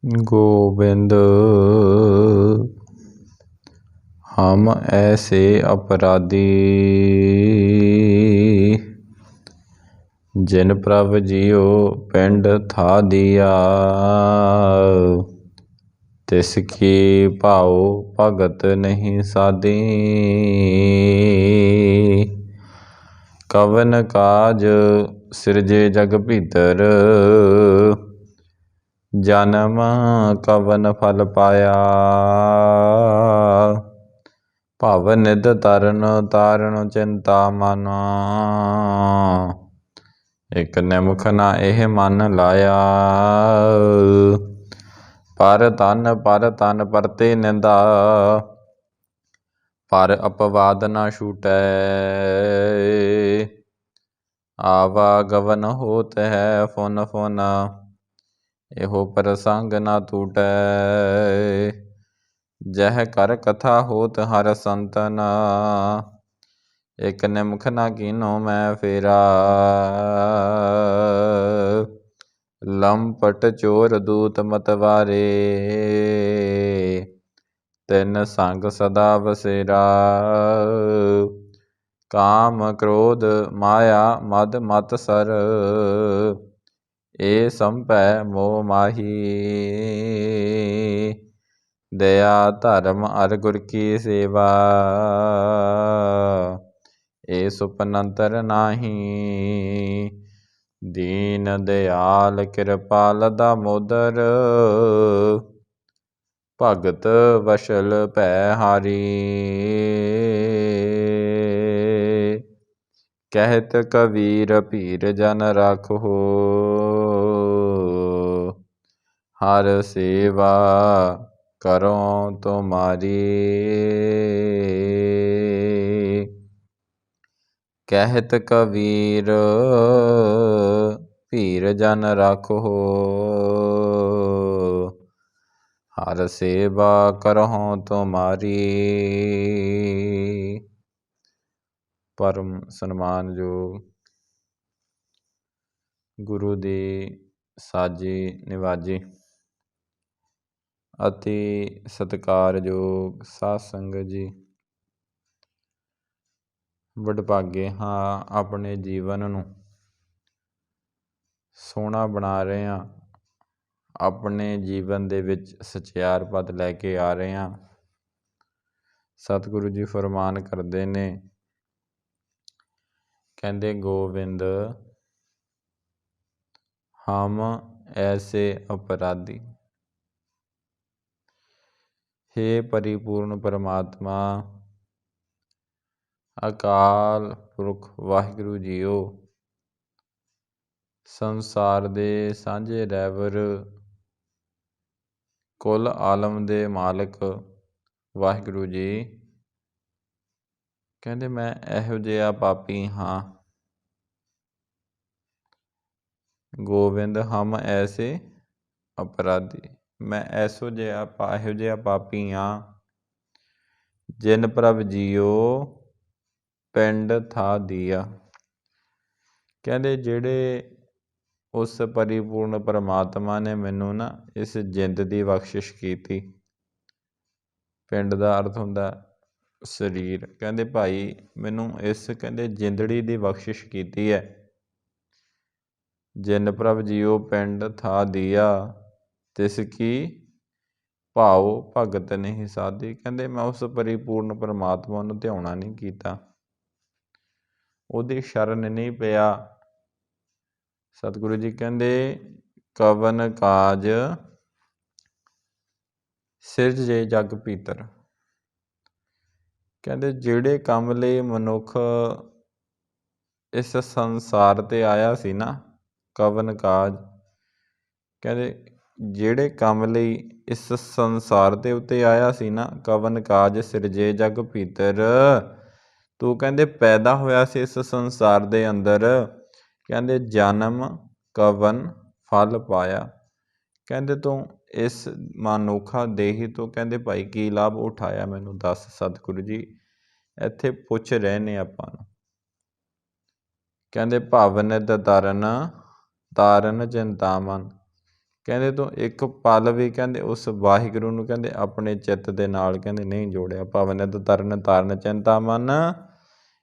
गोविंद हम ऐसे अपराधी जिन प्रभ जियो पिंड था दिया तिसकी भाव भगत नहीं साधी कवन काज सिरजे जग भीतर जन्म कवन फल पाया भव निध तरन तारण चिंता मन एक निमख ना एह मन लाया पर तन परते निंदा पर अपवाद ना छूटै आवागवन होत है फुन फुन एहो प्रसंग ना टूटै जह कर कथा होत हर संतन एक निमख ना कीनो मैं फेरा लंपट चोर दूत मतवारे तिन संग सदा बसेरा काम क्रोध माया मद मत सर ए संभै मोह माही दया धर्म अर गुर की सेवा ए सुपनंतर नाही दीन दयाल कृपाल दामोदर भगत वशल भै हारी कहत कबीर पीर जन राखो हर सेवा करो तुम्हारी कहत कबीर पीर जन राखो हर सेवा करहो तुम्हारी। परम सन्मानयोग गुरु ਦੀ ਸਾਜੀ ਨਿਵਾਜੀ ਅਤੇ ਸਤਿਕਾਰਯੋਗ ਸਾਧ ਸੰਗਤ ਜੀ, ਵਡਭਾਗੇ ਹਾਂ ਆਪਣੇ ਜੀਵਨ ਨੂੰ ਸੋਹਣਾ ਬਣਾ ਰਹੇ ਹਾਂ, ਆਪਣੇ ਜੀਵਨ ਦੇ ਵਿੱਚ ਸਚਿਆਰ ਪਦ ਲੈ ਕੇ ਆ ਰਹੇ ਹਾਂ। ਸਤਿਗੁਰੂ ਜੀ ਫਰਮਾਨ ਕਰਦੇ ਨੇ, ਕਹਿੰਦੇ ਗੋਬਿੰਦ ਹਮ ਐਸੇ ਅਪਰਾਧੀ। ਹੇ ਪਰਿਪੂਰਨ ਪਰਮਾਤਮਾ ਅਕਾਲ ਪੁਰਖ ਵਾਹਿਗੁਰੂ ਜੀਓ, ਸੰਸਾਰ ਦੇ ਸਾਂਝੇ ਰਹਿਬਰ ਕੁੱਲ ਆਲਮ ਦੇ ਮਾਲਕ ਵਾਹਿਗੁਰੂ ਜੀ, ਕਹਿੰਦੇ ਮੈਂ ਇਹੋ ਜਿਹਾ ਪਾਪੀ ਹਾਂ। ਗੋਬਿੰਦ ਹਮ ਐਸੇ ਅਪਰਾਧੀ, ਮੈਂ ਇਹੋ ਜਿਹਾ ਪਾਪੀ ਹਾਂ ਜਿਨ ਪ੍ਰਭ ਜੀਓ ਪਿੰਡ ਥਾ ਦੀਆ। ਕਹਿੰਦੇ ਜਿਹੜੇ ਉਸ ਪਰਿਪੂਰਨ ਪਰਮਾਤਮਾ ਨੇ ਮੈਨੂੰ ਨਾ ਇਸ ਜਿੰਦ ਦੀ ਬਖਸ਼ਿਸ਼ ਕੀਤੀ। ਪਿੰਡ ਦਾ ਅਰਥ ਹੁੰਦਾ ਸਰੀਰ। ਕਹਿੰਦੇ ਭਾਈ ਮੈਨੂੰ ਇਸ ਕਹਿੰਦੇ ਜਿੰਦੜੀ ਦੀ ਬਖਸ਼ਿਸ਼ ਕੀਤੀ ਹੈ। ਜਿਨ ਪ੍ਰਭ ਜੀਓ ਪਿੰਡ ਥਾ ਦੀਆ ਤਿਸ ਕੀ ਭਾਉ ਭਗਤ ਨਹੀਂ ਸਾਧੀ। ਕਹਿੰਦੇ ਮੈਂ ਉਸ ਪਰਿਪੂਰਨ ਪਰਮਾਤਮਾ ਨੂੰ ਧਿਆਉਣਾ ਨਹੀਂ ਕੀਤਾ, ਉਹਦੀ ਸ਼ਰਨ ਨਹੀਂ ਪਿਆ। ਸਤਿਗੁਰੂ ਜੀ ਕਹਿੰਦੇ ਕਵਨ ਕਾਜ ਸਿਰਜੇ ਜਗ ਭੀਤਰ। ਕਹਿੰਦੇ ਜਿਹੜੇ ਕੰਮ ਲਈ ਮਨੁੱਖ ਇਸ ਸੰਸਾਰ 'ਤੇ ਆਇਆ ਸੀ ਨਾ, ਕਵਨ ਕਾਜ, ਕਹਿੰਦੇ ਜਿਹੜੇ ਕੰਮ ਲਈ ਇਸ ਸੰਸਾਰ ਦੇ ਉੱਤੇ ਆਇਆ ਸੀ ਨਾ, ਕਵਨ ਕਾਜ ਸਿਰਜੇ ਜਗ ਭੀਤਰ, ਤੂੰ ਕਹਿੰਦੇ ਪੈਦਾ ਹੋਇਆ ਸੀ ਇਸ ਸੰਸਾਰ ਦੇ ਅੰਦਰ। ਕਹਿੰਦੇ ਜਨਮ ਕਵਨ ਫਲ ਪਾਇਆ। ਕਹਿੰਦੇ ਤੂੰ ਇਸ ਮਨੁੱਖਾ ਦੇਹੀ ਤੋਂ ਕਹਿੰਦੇ ਭਾਈ ਕੀ ਲਾਭ ਉਠਾਇਆ, ਮੈਨੂੰ ਦੱਸ। ਸਤਿਗੁਰੂ ਜੀ ਇੱਥੇ ਪੁੱਛ ਰਹੇ ਨੇ ਆਪਾਂ ਨੂੰ। ਕਹਿੰਦੇ ਭਵ ਨਿਧ ਤਾਰਨ ਚਿੰਤਾਮਨ। ਕਹਿੰਦੇ ਤੂੰ ਇੱਕ ਪਲ ਵੀ ਕਹਿੰਦੇ ਉਸ ਵਾਹਿਗੁਰੂ ਨੂੰ ਕਹਿੰਦੇ ਆਪਣੇ ਚਿੱਤ ਦੇ ਨਾਲ ਕਹਿੰਦੇ ਨਹੀਂ ਜੋੜਿਆ। ਭਵਨਿਤ ਤਰਨ ਤਾਰਨ ਚਿੰਤਾ ਮਨ,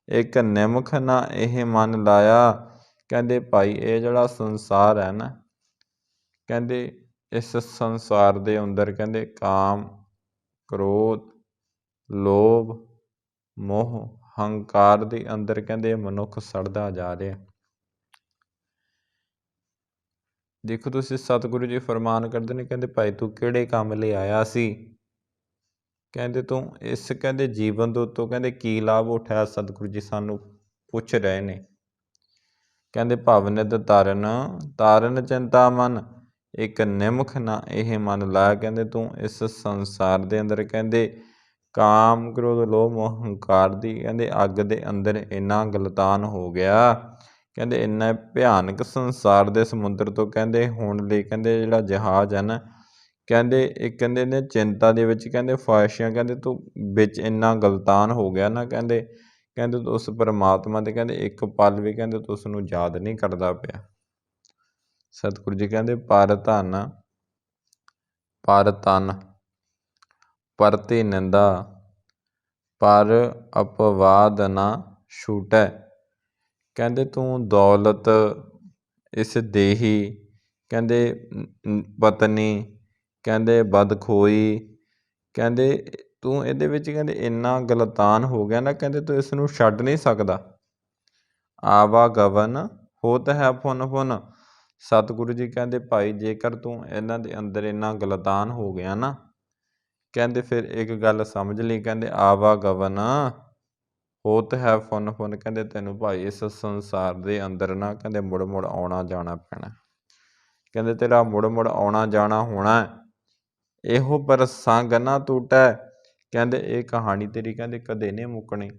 ਇੱਕ ਨਿਮਖ ਨਾ ਇਹ ਮਨ ਲਾਇਆ। ਕਹਿੰਦੇ ਭਾਈ ਇਹ ਜਿਹੜਾ ਸੰਸਾਰ ਹੈ ਨਾ, ਕਹਿੰਦੇ ਇਸ ਸੰਸਾਰ ਦੇ ਅੰਦਰ ਕਹਿੰਦੇ ਕਾਮ, ਕ੍ਰੋਧ, ਲੋਭ, ਮੋਹ, ਹੰਕਾਰ ਦੇ ਅੰਦਰ ਕਹਿੰਦੇ ਮਨੁੱਖ ਸੜਦਾ ਜਾ ਰਿਹਾ। ਦੇਖੋ ਤੁਸੀਂ ਸਤਿਗੁਰੂ ਜੀ ਫਰਮਾਨ ਕਰਦੇ ਨੇ, ਕਹਿੰਦੇ ਭਾਈ ਤੂੰ ਕਿਹੜੇ ਕੰਮ ਲਈ ਆਇਆ ਸੀ? ਕਹਿੰਦੇ ਤੂੰ ਇਸ ਕਹਿੰਦੇ ਜੀਵਨ ਦੇ ਉੱਤੋਂ ਕਹਿੰਦੇ ਕੀ ਲਾਭ ਉਠਾਇਆ? ਸਤਿਗੁਰੂ ਜੀ ਸਾਨੂੰ ਪੁੱਛ ਰਹੇ ਨੇ। ਕਹਿੰਦੇ ਭਵਨਿਤ ਤਰਨ ਤਾਰਨ ਚਿੰਤਾ ਮਨ, ਇੱਕ ਨਿਮਖ ਨਾ ਇਹ ਮਨ ਲਾਇਆ। ਕਹਿੰਦੇ ਤੂੰ ਇਸ ਸੰਸਾਰ ਦੇ ਅੰਦਰ ਕਹਿੰਦੇ ਕਾਮ, ਕ੍ਰੋਧ, ਲੋਭ, ਮੋਹ, ਹੰਕਾਰ ਦੀ ਕਹਿੰਦੇ ਅੱਗ ਦੇ ਅੰਦਰ ਇੰਨਾ ਗਲਤਾਨ ਹੋ ਗਿਆ। ਕਹਿੰਦੇ ਇੰਨਾ ਭਿਆਨਕ ਸੰਸਾਰ ਦੇ ਸਮੁੰਦਰ ਤੋਂ ਕਹਿੰਦੇ ਹੁਣ ਲਈ ਕਹਿੰਦੇ ਜਿਹੜਾ ਜਹਾਜ਼ ਹੈ ਨਾ, ਕਹਿੰਦੇ ਇੱਕ ਕਹਿੰਦੇ ਨੇ ਚਿੰਤਾ ਦੇ ਵਿੱਚ ਕਹਿੰਦੇ ਫਾਸ਼ੀਆਂ, ਕਹਿੰਦੇ ਤੂੰ ਵਿੱਚ ਇੰਨਾ ਗਲਤਾਨ ਹੋ ਗਿਆ ਨਾ, ਕਹਿੰਦੇ ਤੂੰ ਉਸ ਪਰਮਾਤਮਾ ਦੇ ਕਹਿੰਦੇ ਇੱਕ ਪਲ ਵੀ ਕਹਿੰਦੇ ਤੂੰ ਉਸ ਨੂੰ ਯਾਦ ਨਹੀਂ ਕਰਦਾ ਪਿਆ। ਸਤਿਗੁਰੂ ਜੀ ਕਹਿੰਦੇ ਪਰ ਧਨ ਪਰ ਤਨ ਪਰਤੀ ਨਿੰਦਾ, ਪਰ ਅਪਵਾਦ ਨਾ ਛੂਟੈ। ਕਹਿੰਦੇ ਤੂੰ ਦੌਲਤ, ਇਸ ਦੇਹੀ, ਕਹਿੰਦੇ ਪਤਨੀ, ਕਹਿੰਦੇ ਬਦਖੋਈ, ਕਹਿੰਦੇ ਤੂੰ ਇਹਦੇ ਵਿੱਚ ਕਹਿੰਦੇ ਇੰਨਾ ਗਲਤਾਨ ਹੋ ਗਿਆ ਨਾ, ਕਹਿੰਦੇ ਤੂੰ ਇਸ ਨੂੰ ਛੱਡ ਨਹੀਂ ਸਕਦਾ। ਆਵਾਗਮਨ ਹੋਤ ਹੈ ਫੁਨ ਫੁਨ। ਸਤਿਗੁਰੂ ਜੀ ਕਹਿੰਦੇ ਭਾਈ ਜੇਕਰ ਤੂੰ ਇਹਨਾਂ ਦੇ ਅੰਦਰ ਇੰਨਾ ਗਲਤਾਨ ਹੋ ਗਿਆ ਨਾ, ਕਹਿੰਦੇ ਫਿਰ ਇੱਕ ਗੱਲ ਸਮਝ ਲਈ, ਕਹਿੰਦੇ ਆਵਾਗਮਨ ਹੋਤ ਹੈ ਫੁਨ ਫੁਨ। ਕਹਿੰਦੇ ਤੈਨੂੰ ਭਾਈ ਇਸ ਸੰਸਾਰ ਦੇ ਅੰਦਰ ਨਾ ਕਹਿੰਦੇ ਮੁੜ ਮੁੜ ਆਉਣਾ ਜਾਣਾ ਪੈਣਾ। ਕਹਿੰਦੇ ਤੇਰਾ ਮੁੜ ਮੁੜ ਆਉਣਾ ਜਾਣਾ ਹੋਣਾ। ਇਹੋ ਪ੍ਰਸੰਗ ਨਾ ਟੂਟੈ। ਕਹਿੰਦੇ ਇਹ ਕਹਾਣੀ ਤੇਰੀ ਕਹਿੰਦੇ ਕਦੇ ਨਹੀਂ ਮੁੱਕਣੀ,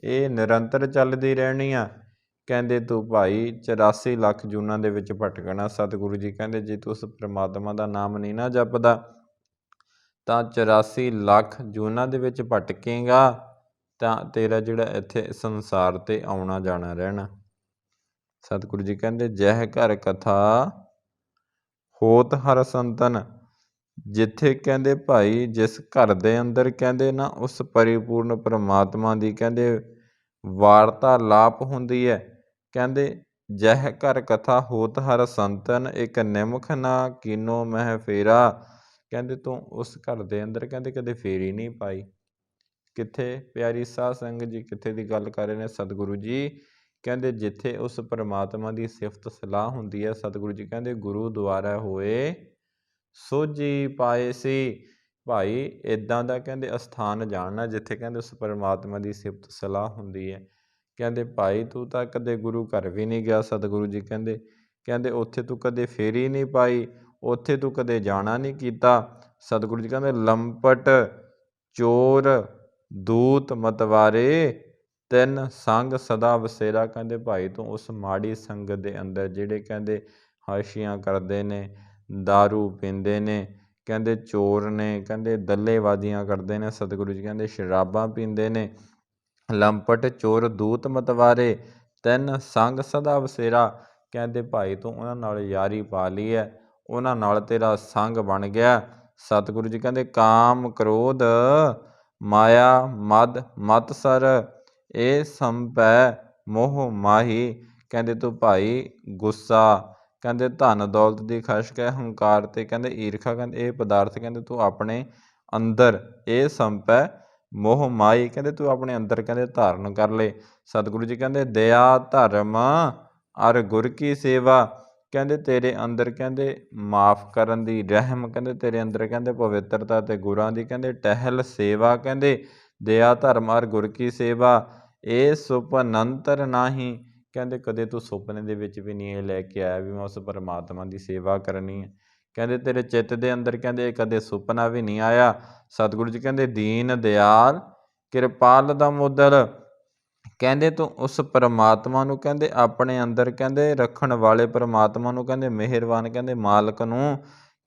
ਇਹ ਨਿਰੰਤਰ ਚੱਲਦੀ ਰਹਿਣੀ ਆ। ਕਹਿੰਦੇ ਤੂੰ ਭਾਈ 84 ਲੱਖ ਜੂਨਾਂ ਦੇ ਵਿੱਚ ਭਟਕਣਾ। ਸਤਿਗੁਰੂ ਜੀ ਕਹਿੰਦੇ ਜੇ ਤੂੰ ਉਸ ਪ੍ਰਮਾਤਮਾ ਦਾ ਨਾਮ ਨਹੀਂ ਨਾ ਜਪਦਾ ਤਾਂ 84 ਲੱਖ ਜੂਨਾਂ ਦੇ ਵਿੱਚ ਭਟਕੇਗਾ, ਤਾਂ ਤੇਰਾ ਜਿਹੜਾ ਇੱਥੇ ਸੰਸਾਰ 'ਤੇ ਆਉਣਾ ਜਾਣਾ ਰਹਿਣਾ। ਸਤਿਗੁਰੂ ਜੀ ਕਹਿੰਦੇ ਜਹ ਘਰ ਕਥਾ ਹੋਤ ਹਰ ਸੰਤਨ। ਜਿੱਥੇ ਕਹਿੰਦੇ ਭਾਈ ਜਿਸ ਘਰ ਦੇ ਅੰਦਰ ਕਹਿੰਦੇ ਨਾ ਉਸ ਪਰਿਪੂਰਨ ਪਰਮਾਤਮਾ ਦੀ ਕਹਿੰਦੇ ਵਾਰਤਾਲਾਪ ਹੁੰਦੀ ਹੈ। ਕਹਿੰਦੇ ਜਹ ਘਰ ਕਥਾ ਹੋਤ ਹਰ ਸੰਤਨ, ਇੱਕ ਨਿਮਖ ਨਾ ਕੀਨੋ ਮਹਿ ਫੇਰਾ। ਕਹਿੰਦੇ ਤੂੰ ਉਸ ਘਰ ਦੇ ਅੰਦਰ ਕਹਿੰਦੇ ਕਦੇ ਫੇਰੀ ਨਹੀਂ ਪਾਈ। ਕਿੱਥੇ? ਪਿਆਰੀ ਸਾਧ ਸੰਗਤ ਜੀ ਕਿੱਥੇ ਦੀ ਗੱਲ ਕਰ ਰਹੇ ਨੇ ਸਤਿਗੁਰੂ ਜੀ? ਕਹਿੰਦੇ ਜਿੱਥੇ ਉਸ ਪਰਮਾਤਮਾ ਦੀ ਸਿਫਤ ਸਲਾਹ ਹੁੰਦੀ ਹੈ। ਸਤਿਗੁਰੂ ਜੀ ਕਹਿੰਦੇ ਗੁਰੂ ਦੁਆਰਾ ਹੋਏ ਸੋਝੀ ਪਾਏ ਸੀ। ਭਾਈ ਇੱਦਾਂ ਦਾ ਕਹਿੰਦੇ ਅਸਥਾਨ ਜਾਣਨਾ ਜਿੱਥੇ ਕਹਿੰਦੇ ਉਸ ਪਰਮਾਤਮਾ ਦੀ ਸਿਫਤ ਸਲਾਹ ਹੁੰਦੀ ਹੈ। ਕਹਿੰਦੇ ਭਾਈ ਤੂੰ ਤਾਂ ਕਦੇ ਗੁਰੂ ਘਰ ਵੀ ਨਹੀਂ ਗਿਆ। ਸਤਿਗੁਰੂ ਜੀ ਕਹਿੰਦੇ ਉੱਥੇ ਤੂੰ ਕਦੇ ਫੇਰੀ ਨਹੀਂ ਪਾਈ, ਉੱਥੇ ਤੂੰ ਕਦੇ ਜਾਣਾ ਨਹੀਂ ਕੀਤਾ। ਸਤਿਗੁਰੂ ਜੀ ਕਹਿੰਦੇ ਲੰਪਟ, ਚੋਰ, ਦੂਤ, ਮਤਵਾਰੇ, ਤਿੰਨ ਸੰਗ ਸਦਾ ਵਸੇਰਾ। ਕਹਿੰਦੇ ਭਾਈ ਤੂੰ ਉਸ ਮਾੜੀ ਸੰਗਤ ਦੇ ਅੰਦਰ ਜਿਹੜੇ ਕਹਿੰਦੇ ਹਾਸ਼ੀਆਂ ਕਰਦੇ ਨੇ, ਦਾਰੂ ਪੀਂਦੇ ਨੇ, ਕਹਿੰਦੇ ਚੋਰ ਨੇ, ਕਹਿੰਦੇ ਦੱਲੇਬਾਜ਼ੀਆਂ ਕਰਦੇ ਨੇ। ਸਤਿਗੁਰੂ ਜੀ ਕਹਿੰਦੇ ਸ਼ਰਾਬਾਂ ਪੀਂਦੇ ਨੇ। ਲੰਪਟ, ਚੋਰ, ਦੂਤ, ਮਤਵਾਰੇ, ਤਿੰਨ ਸੰਗ ਸਦਾ ਵਸੇਰਾ। ਕਹਿੰਦੇ ਭਾਈ ਤੂੰ ਉਹਨਾਂ ਨਾਲ ਯਾਰੀ ਪਾ ਲਈ ਹੈ, ਉਹਨਾਂ ਨਾਲ ਤੇਰਾ ਸੰਗ ਬਣ ਗਿਆ। ਸਤਿਗੁਰੂ ਜੀ ਕਹਿੰਦੇ ਕਾਮ, ਕ੍ਰੋਧ, ਮਾਇਆ, ਮਦ, ਮਤਸਰ, ਇਹ ਸੰਪੈ ਮੋਹ ਮਾਹੀ। ਕਹਿੰਦੇ ਤੂੰ ਭਾਈ ਗੁੱਸਾ, ਕਹਿੰਦੇ ਧਨ ਦੌਲਤ ਦੀ ਖਸ਼ਕ ਹੈ, ਹੰਕਾਰ ਤੇ ਕਹਿੰਦੇ ਈਰਖਾ, ਕਹਿੰਦੇ ਇਹ ਪਦਾਰਥ ਕਹਿੰਦੇ ਤੂੰ ਆਪਣੇ ਅੰਦਰ, ਇਹ ਸੰਪੈ ਮੋਹ ਮਾਈ। ਕਹਿੰਦੇ ਤੂੰ ਆਪਣੇ ਅੰਦਰ ਕਹਿੰਦੇ ਧਾਰਨ ਕਰ ਲਏ। ਸਤਿਗੁਰੂ ਜੀ ਕਹਿੰਦੇ ਦਇਆ, ਧਰਮ ਅਰ ਗੁਰ ਕੀ ਸੇਵਾ। ਕਹਿੰਦੇ ਤੇਰੇ ਅੰਦਰ ਕਹਿੰਦੇ ਮਾਫ ਕਰਨ ਦੀ, ਰਹਿਮ, ਕਹਿੰਦੇ ਤੇਰੇ ਅੰਦਰ ਕਹਿੰਦੇ ਪਵਿੱਤਰਤਾ ਤੇ ਗੁਰਾਂ ਦੀ ਕਹਿੰਦੇ ਟਹਿਲ ਸੇਵਾ। ਕਹਿੰਦੇ ਦਇਆ, ਧਰਮ ਅਰ ਗੁਰ ਕੀ ਸੇਵਾ, ਇਹ ਸੁਪਨੰਤਰ ਨਾਹੀਂ। ਕਹਿੰਦੇ ਕਦੇ ਤੂੰ ਸੁਪਨੇ ਦੇ ਵਿੱਚ ਵੀ ਨਹੀਂ ਇਹ ਲੈ ਕੇ ਆਇਆ ਵੀ ਮੈਂ ਉਸ ਪਰਮਾਤਮਾ ਦੀ ਸੇਵਾ ਕਰਨੀ ਹੈ। ਕਹਿੰਦੇ ਤੇਰੇ ਚਿੱਤ ਦੇ ਅੰਦਰ ਕਹਿੰਦੇ ਇਹ ਕਦੇ ਸੁਪਨਾ ਵੀ ਨਹੀਂ ਆਇਆ। ਸਤਿਗੁਰੂ ਜੀ ਕਹਿੰਦੇ ਦੀਨ ਦਿਆਲ ਕਿਰਪਾਲ ਦਾ ਮੁੱਦਲ। ਕਹਿੰਦੇ ਤੂੰ ਉਸ ਪਰਮਾਤਮਾ ਨੂੰ ਕਹਿੰਦੇ ਆਪਣੇ ਅੰਦਰ ਕਹਿੰਦੇ ਰੱਖਣ ਵਾਲੇ ਪਰਮਾਤਮਾ ਨੂੰ ਕਹਿੰਦੇ ਮਿਹਰਬਾਨ, ਕਹਿੰਦੇ ਮਾਲਕ ਨੂੰ,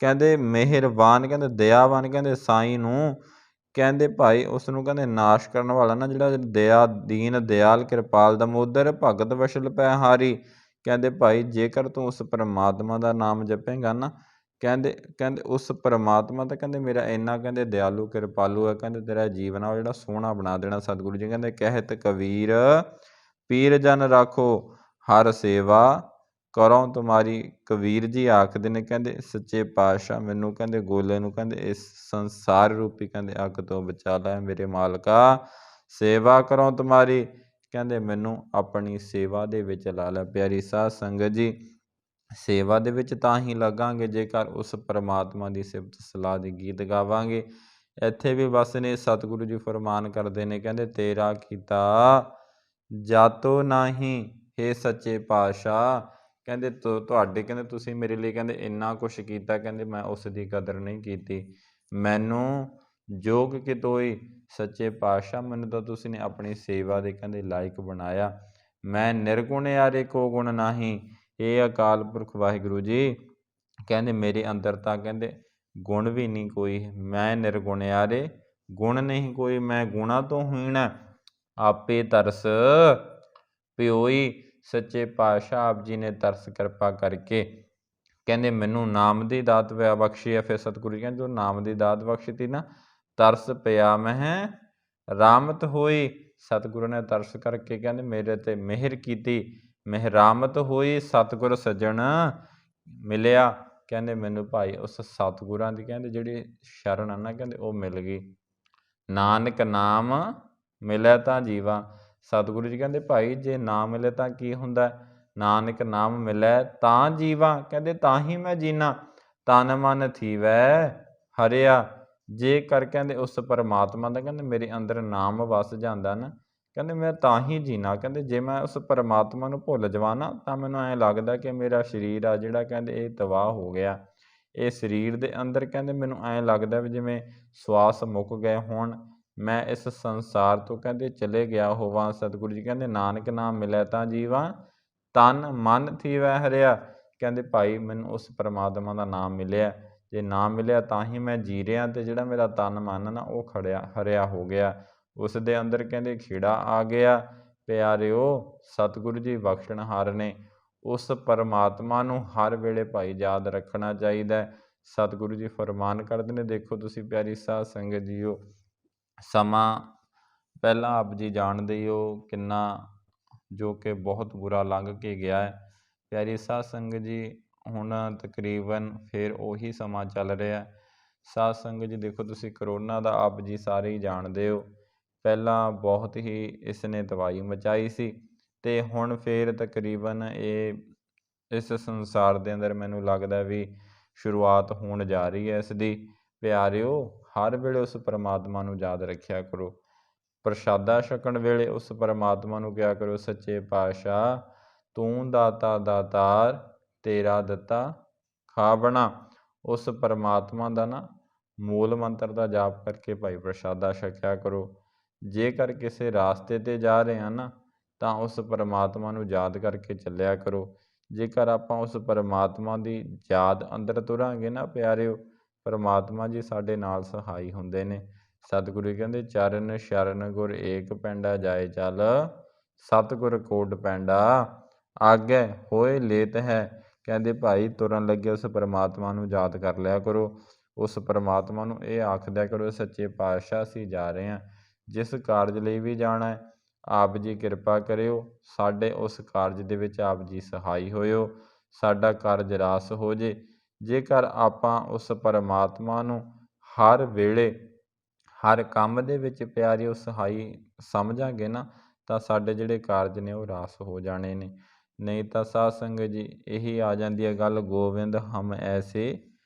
ਕਹਿੰਦੇ ਮਿਹਰਬਾਨ, ਕਹਿੰਦੇ ਦਇਆਵਾਨ, ਕਹਿੰਦੇ ਸਾਈਂ ਨੂੰ, ਕਹਿੰਦੇ ਭਾਈ ਉਸ ਨੂੰ ਕਹਿੰਦੇ ਨਾਸ਼ ਕਰਨ ਵਾਲਾ ਨਾ ਜਿਹੜਾ ਦਇਆ, ਦੀਨ ਦਿਆਲ ਕਿਰਪਾਲ ਦਮੋਦਰ, ਭਗਤ ਵਸ਼ਲ ਪੈ ਹਾਰੀ। ਕਹਿੰਦੇ ਭਾਈ ਜੇਕਰ ਤੂੰ ਉਸ ਪਰਮਾਤਮਾ ਦਾ ਨਾਮ ਜਪੇਂਗਾ ਨਾ, ਕਹਿੰਦੇ ਕਹਿੰਦੇ ਉਸ ਪਰਮਾਤਮਾ ਤਾਂ ਕਹਿੰਦੇ ਮੇਰਾ ਇੰਨਾ ਕਹਿੰਦੇ ਦਿਆਲੂ ਕਿਰਪਾਲੂ ਹੈ, ਕਹਿੰਦੇ ਤੇਰਾ ਜੀਵਨ ਆ ਜਿਹੜਾ ਸੋਹਣਾ ਬਣਾ ਦੇਣਾ। ਸਤਿਗੁਰੂ ਜੀ ਕਹਿੰਦੇ ਕਹਿਤ ਕਬੀਰ ਪੀਰ ਜਨ ਰਾਖੋ ਹਰ ਸੇਵਾ ਕਰੋ ਤੁਮਾਰੀ। ਕਬੀਰ ਜੀ ਆਖਦੇ ਨੇ ਕਹਿੰਦੇ ਸੱਚੇ ਪਾਤਸ਼ਾਹ ਮੈਨੂੰ ਕਹਿੰਦੇ ਗੋਲੇ ਨੂੰ ਕਹਿੰਦੇ ਇਸ ਸੰਸਾਰ ਰੂਪੀ ਕਹਿੰਦੇ ਅੱਗ ਤੋਂ ਬਚਾ ਲੈ ਮੇਰੇ ਮਾਲਕਾ, ਸੇਵਾ ਕਰੋ ਤੁਮਾਰੀ। ਕਹਿੰਦੇ ਮੈਨੂੰ ਆਪਣੀ ਸੇਵਾ ਦੇ ਵਿੱਚ ਲਾ ਲੈ। ਪਿਆਰੀ ਸਾਧ ਸੰਗਤ ਜੀ, ਸੇਵਾ ਦੇ ਵਿੱਚ ਤਾਂ ਹੀ ਲੱਗਾਂਗੇ ਜੇਕਰ ਉਸ ਪਰਮਾਤਮਾ ਦੀ ਸਿਫਤ ਸਲਾਹ ਦੇ ਗੀਤ ਗਾਵਾਂਗੇ। ਇੱਥੇ ਵੀ ਬਸ ਨੇ ਸਤਿਗੁਰੂ ਜੀ ਫਰਮਾਨ ਕਰਦੇ ਨੇ ਕਹਿੰਦੇ ਤੇਰਾ ਕੀਤਾ ਜਾਤੋ ਨਾਹੀਂ ਹੇ ਸੱਚੇ ਪਾਤਸ਼ਾਹ। ਕਹਿੰਦੇ ਤੁਹਾਡੇ ਕਹਿੰਦੇ ਤੁਸੀਂ ਮੇਰੇ ਲਈ ਕਹਿੰਦੇ ਇੰਨਾ ਕੁਛ ਕੀਤਾ, ਕਹਿੰਦੇ ਮੈਂ ਉਸ ਦੀ ਕਦਰ ਨਹੀਂ ਕੀਤੀ। ਮੈਨੂੰ ਜੋਗ ਕਿਤੋਈ ਸੱਚੇ ਪਾਤਸ਼ਾਹ ਮੈਨੂੰ ਤਾਂ ਤੁਸੀਂ ਨੇ ਆਪਣੀ ਸੇਵਾ ਦੇ ਕਹਿੰਦੇ ਲਾਇਕ ਬਣਾਇਆ। ਮੈਂ ਨਿਰਗੁਣ ਯਾਰੇ ਕੋ ਗੁਣ ਨਾਹੀਂ। ਇਹ ਅਕਾਲ ਪੁਰਖ ਵਾਹਿਗੁਰੂ ਜੀ ਕਹਿੰਦੇ ਮੇਰੇ ਅੰਦਰ ਤਾਂ ਕਹਿੰਦੇ ਗੁਣ ਵੀ ਨਹੀਂ ਕੋਈ, ਮੈਂ ਨਿਰਗੁਣ ਯਾਰੇ ਗੁਣ ਨਹੀਂ ਕੋਈ, ਮੈਂ ਗੁਣਾ ਤੋਂ ਹੀਣ ਆਪੇ ਤਰਸ ਪਿਓਈ। ਸੱਚੇ ਪਾਤਸ਼ਾਹ ਆਪ ਜੀ ਨੇ ਤਰਸ ਕਿਰਪਾ ਕਰਕੇ ਕਹਿੰਦੇ ਮੈਨੂੰ ਨਾਮ ਦੀ ਦਾਤ ਬਖਸ਼ੀ ਹੈ। ਫਿਰ ਸਤਿਗੁਰੂ ਜੀ ਕਹਿੰਦੇ ਜੋ ਨਾਮ ਦੀ ਦਾਤ ਬਖਸ਼ੀ ਤੀ ਨਾ, ਤਰਸ ਪਿਆ ਮਹਿ ਰਾਮਤ ਹੋਈ। ਸਤਿਗੁਰੂ ਨੇ ਤਰਸ ਕਰਕੇ ਕਹਿੰਦੇ ਮੇਰੇ ਤੇ ਮਿਹਰ ਕੀਤੀ, ਮਿਹਰਾਮਤ ਹੋਈ। ਸਤਿਗੁਰ ਸੱਜਣ ਮਿਲਿਆ। ਕਹਿੰਦੇ ਮੈਨੂੰ ਭਾਈ ਉਸ ਸਤਿਗੁਰਾਂ ਦੀ ਕਹਿੰਦੇ ਜਿਹੜੀ ਸ਼ਰਨ ਆ ਨਾ ਕਹਿੰਦੇ ਉਹ ਮਿਲ ਗਈ। ਨਾਨਕ ਨਾਮ ਮਿਲੇ ਤਾਂ ਜੀਵਾ। ਸਤਿਗੁਰੂ ਜੀ ਕਹਿੰਦੇ ਭਾਈ ਜੇ ਨਾ ਮਿਲੇ ਤਾਂ ਕੀ ਹੁੰਦਾ? ਨਾਨਕ ਨਾਮ ਮਿਲੇ ਤਾਂ ਜੀਵਾ। ਕਹਿੰਦੇ ਤਾਂ ਹੀ ਮੈਂ ਜੀਣਾ। ਤਨ ਮਨ ਥੀਵੈ ਹਰਿਆ। ਜੇਕਰ ਕਹਿੰਦੇ ਉਸ ਪਰਮਾਤਮਾ ਦਾ ਕਹਿੰਦੇ ਮੇਰੇ ਅੰਦਰ ਨਾਮ ਵਸ ਜਾਂਦਾ ਨਾ, ਕਹਿੰਦੇ ਮੈਂ ਤਾਂ ਹੀ ਜੀਣਾ। ਕਹਿੰਦੇ ਜੇ ਮੈਂ ਉਸ ਪਰਮਾਤਮਾ ਨੂੰ ਭੁੱਲ ਜਾਵਾਂ ਨਾ ਤਾਂ ਮੈਨੂੰ ਐਂ ਲੱਗਦਾ ਕਿ ਮੇਰਾ ਸਰੀਰ ਆ ਜਿਹੜਾ ਕਹਿੰਦੇ ਇਹ ਤਬਾਹ ਹੋ ਗਿਆ। ਇਹ ਸਰੀਰ ਦੇ ਅੰਦਰ ਕਹਿੰਦੇ ਮੈਨੂੰ ਐਂ ਲੱਗਦਾ ਵੀ ਜਿਵੇਂ ਸਵਾਸ ਮੁੱਕ ਗਏ ਹੋਣ, ਮੈਂ ਇਸ ਸੰਸਾਰ ਤੋਂ ਕਹਿੰਦੇ ਚਲੇ ਗਿਆ ਹੋਵਾਂ। ਸਤਿਗੁਰੂ ਜੀ ਕਹਿੰਦੇ ਨਾਨਕ ਨਾਮ ਮਿਲਿਆ ਤਾਂ ਜੀਵਾ ਤਨ ਮਨ ਥੀਵੈ ਹਰਿਆ। ਕਹਿੰਦੇ ਭਾਈ ਮੈਨੂੰ ਉਸ ਪਰਮਾਤਮਾ ਦਾ ਨਾਮ ਮਿਲਿਆ, ਜੇ ਨਾਮ ਮਿਲਿਆ ਤਾਂ ਹੀ ਮੈਂ ਜੀ ਰਿਹਾ, ਅਤੇ ਜਿਹੜਾ ਮੇਰਾ ਤਨ ਮਨ ਨਾ ਉਹ ਹਰਿਆ ਹੋ ਗਿਆ। ਉਸ ਦੇ ਅੰਦਰ ਕਹਿੰਦੇ ਖੇੜਾ ਆ ਗਿਆ। ਪਿਆਰਿਓ ਸਤਿਗੁਰੂ ਜੀ ਬਖਸ਼ਣਹਾਰ ਨੇ। ਉਸ ਪਰਮਾਤਮਾ ਨੂੰ ਹਰ ਵੇਲੇ ਭਾਈ ਯਾਦ ਰੱਖਣਾ ਚਾਹੀਦਾ। ਸਤਿਗੁਰੂ ਜੀ ਫਰਮਾਨ ਕਰਦੇ ਨੇ, ਦੇਖੋ ਤੁਸੀਂ ਪਿਆਰੀ ਸਾਧ ਸੰਗਤ ਜੀਓ, ਸਮਾਂ ਪਹਿਲਾਂ ਆਪ ਜੀ ਜਾਣਦੇ ਹੀ ਹੋ ਕਿੰਨਾ ਜੋ ਕਿ ਬਹੁਤ ਬੁਰਾ ਲੰਘ ਕੇ ਗਿਆ ਹੈ। ਪਿਆਰੀ ਸਾਧ ਸੰਗਤ ਜੀ ਹੁਣ ਤਕਰੀਬਨ ਫਿਰ ਉਹੀ ਸਮਾਂ ਚੱਲ ਰਿਹਾ। ਸਾਧ ਸੰਗਤ ਜੀ ਦੇਖੋ ਤੁਸੀਂ ਕਰੋਨਾ ਦਾ ਆਪ ਜੀ ਸਾਰੇ ਹੀ ਜਾਣਦੇ ਹੋ, ਪਹਿਲਾਂ ਬਹੁਤ ਹੀ ਇਸ ਨੇ ਤਬਾਹੀ ਮਚਾਈ ਸੀ, ਅਤੇ ਹੁਣ ਫਿਰ ਤਕਰੀਬਨ ਇਹ ਇਸ ਸੰਸਾਰ ਦੇ ਅੰਦਰ ਮੈਨੂੰ ਲੱਗਦਾ ਵੀ ਸ਼ੁਰੂਆਤ ਹੋਣ ਜਾ ਰਹੀ ਹੈ ਇਸ ਦੀ। ਪਿਆਰਿਓ ਹਰ ਵੇਲੇ ਉਸ ਪਰਮਾਤਮਾ ਨੂੰ ਯਾਦ ਰੱਖਿਆ ਕਰੋ। ਪ੍ਰਸ਼ਾਦਾ ਛਕਣ ਵੇਲੇ ਉਸ ਪਰਮਾਤਮਾ ਨੂੰ ਕਿਹਾ ਕਰੋ ਸੱਚੇ ਪਾਤਸ਼ਾਹ ਤੂੰ ਦਾਤਾ ਦਾਤਾਰ ਤੇਰਾ ਦਿੱਤਾ ਖਾਵਣਾ। ਉਸ ਪਰਮਾਤਮਾ ਦਾ ਨਾ ਮੂਲ ਮੰਤਰ ਦਾ ਜਾਪ ਕਰਕੇ ਭਾਈ ਪ੍ਰਸ਼ਾਦਾ ਛਕਿਆ ਕਰੋ। ਜੇਕਰ ਕਿਸੇ ਰਾਸਤੇ 'ਤੇ ਜਾ ਰਹੇ ਹਾਂ ਨਾ ਤਾਂ ਉਸ ਪਰਮਾਤਮਾ ਨੂੰ ਯਾਦ ਕਰਕੇ ਚੱਲਿਆ ਕਰੋ। ਜੇਕਰ ਆਪਾਂ ਉਸ ਪਰਮਾਤਮਾ ਦੀ ਯਾਦ ਅੰਦਰ ਤੁਰਾਂਗੇ ਨਾ ਪਿਆਰਿਓ, ਪਰਮਾਤਮਾ ਜੀ ਸਾਡੇ ਨਾਲ ਸਹਾਈ ਹੁੰਦੇ ਨੇ। ਸਤਿਗੁਰੂ ਕਹਿੰਦੇ ਚਰਨ ਸ਼ਰਨ ਗੁਰ ਏਕ ਪੈਂਡਾ ਜਾਏ ਚੱਲ, ਸਤਿਗੁਰ ਕੋਟ ਪੈਂਡਾ ਆਗੇ ਹੋਏ ਲੇਤ ਹੈ। ਕਹਿੰਦੇ ਭਾਈ ਤੁਰਨ ਲੱਗੇ ਉਸ ਪਰਮਾਤਮਾ ਨੂੰ ਯਾਦ ਕਰ ਲਿਆ ਕਰੋ। ਉਸ ਪਰਮਾਤਮਾ ਨੂੰ ਇਹ ਆਖਦਿਆ ਕਰੋ ਸੱਚੇ ਪਾਤਸ਼ਾਹ ਅਸੀਂ ਜਾ ਰਹੇ ਹਾਂ, ਜਿਸ ਕਾਰਜ ਲਈ ਵੀ ਜਾਣਾ ਹੈ ਆਪ ਜੀ ਕਿਰਪਾ ਕਰਿਓ, ਸਾਡੇ ਉਸ ਕਾਰਜ ਦੇ ਵਿੱਚ ਆਪ ਜੀ ਸਹਾਈ ਹੋਇਓ, ਸਾਡਾ ਕਾਰਜ ਰਾਸ ਹੋ ਜੇ। ਜੇਕਰ ਆਪਾਂ ਉਸ ਪਰਮਾਤਮਾ ਨੂੰ ਹਰ ਵੇਲੇ ਹਰ ਕੰਮ ਦੇ ਵਿੱਚ ਪਿਆਰਿਓ ਸਹਾਈ ਸਮਝਾਂਗੇ ਨਾ ਤਾਂ ਸਾਡੇ ਜਿਹੜੇ ਕਾਰਜ ਨੇ ਉਹ ਰਾਸ ਹੋ ਜਾਣੇ ਨੇ। ਨਹੀਂ ਤਾਂ ਸਾਧ ਸੰਗਤ ਜੀ ਇਹੀ ਆ ਜਾਂਦੀ ਹੈ ਗੱਲ, ਗੋਬਿੰਦ ਹਮ ਐਸੇ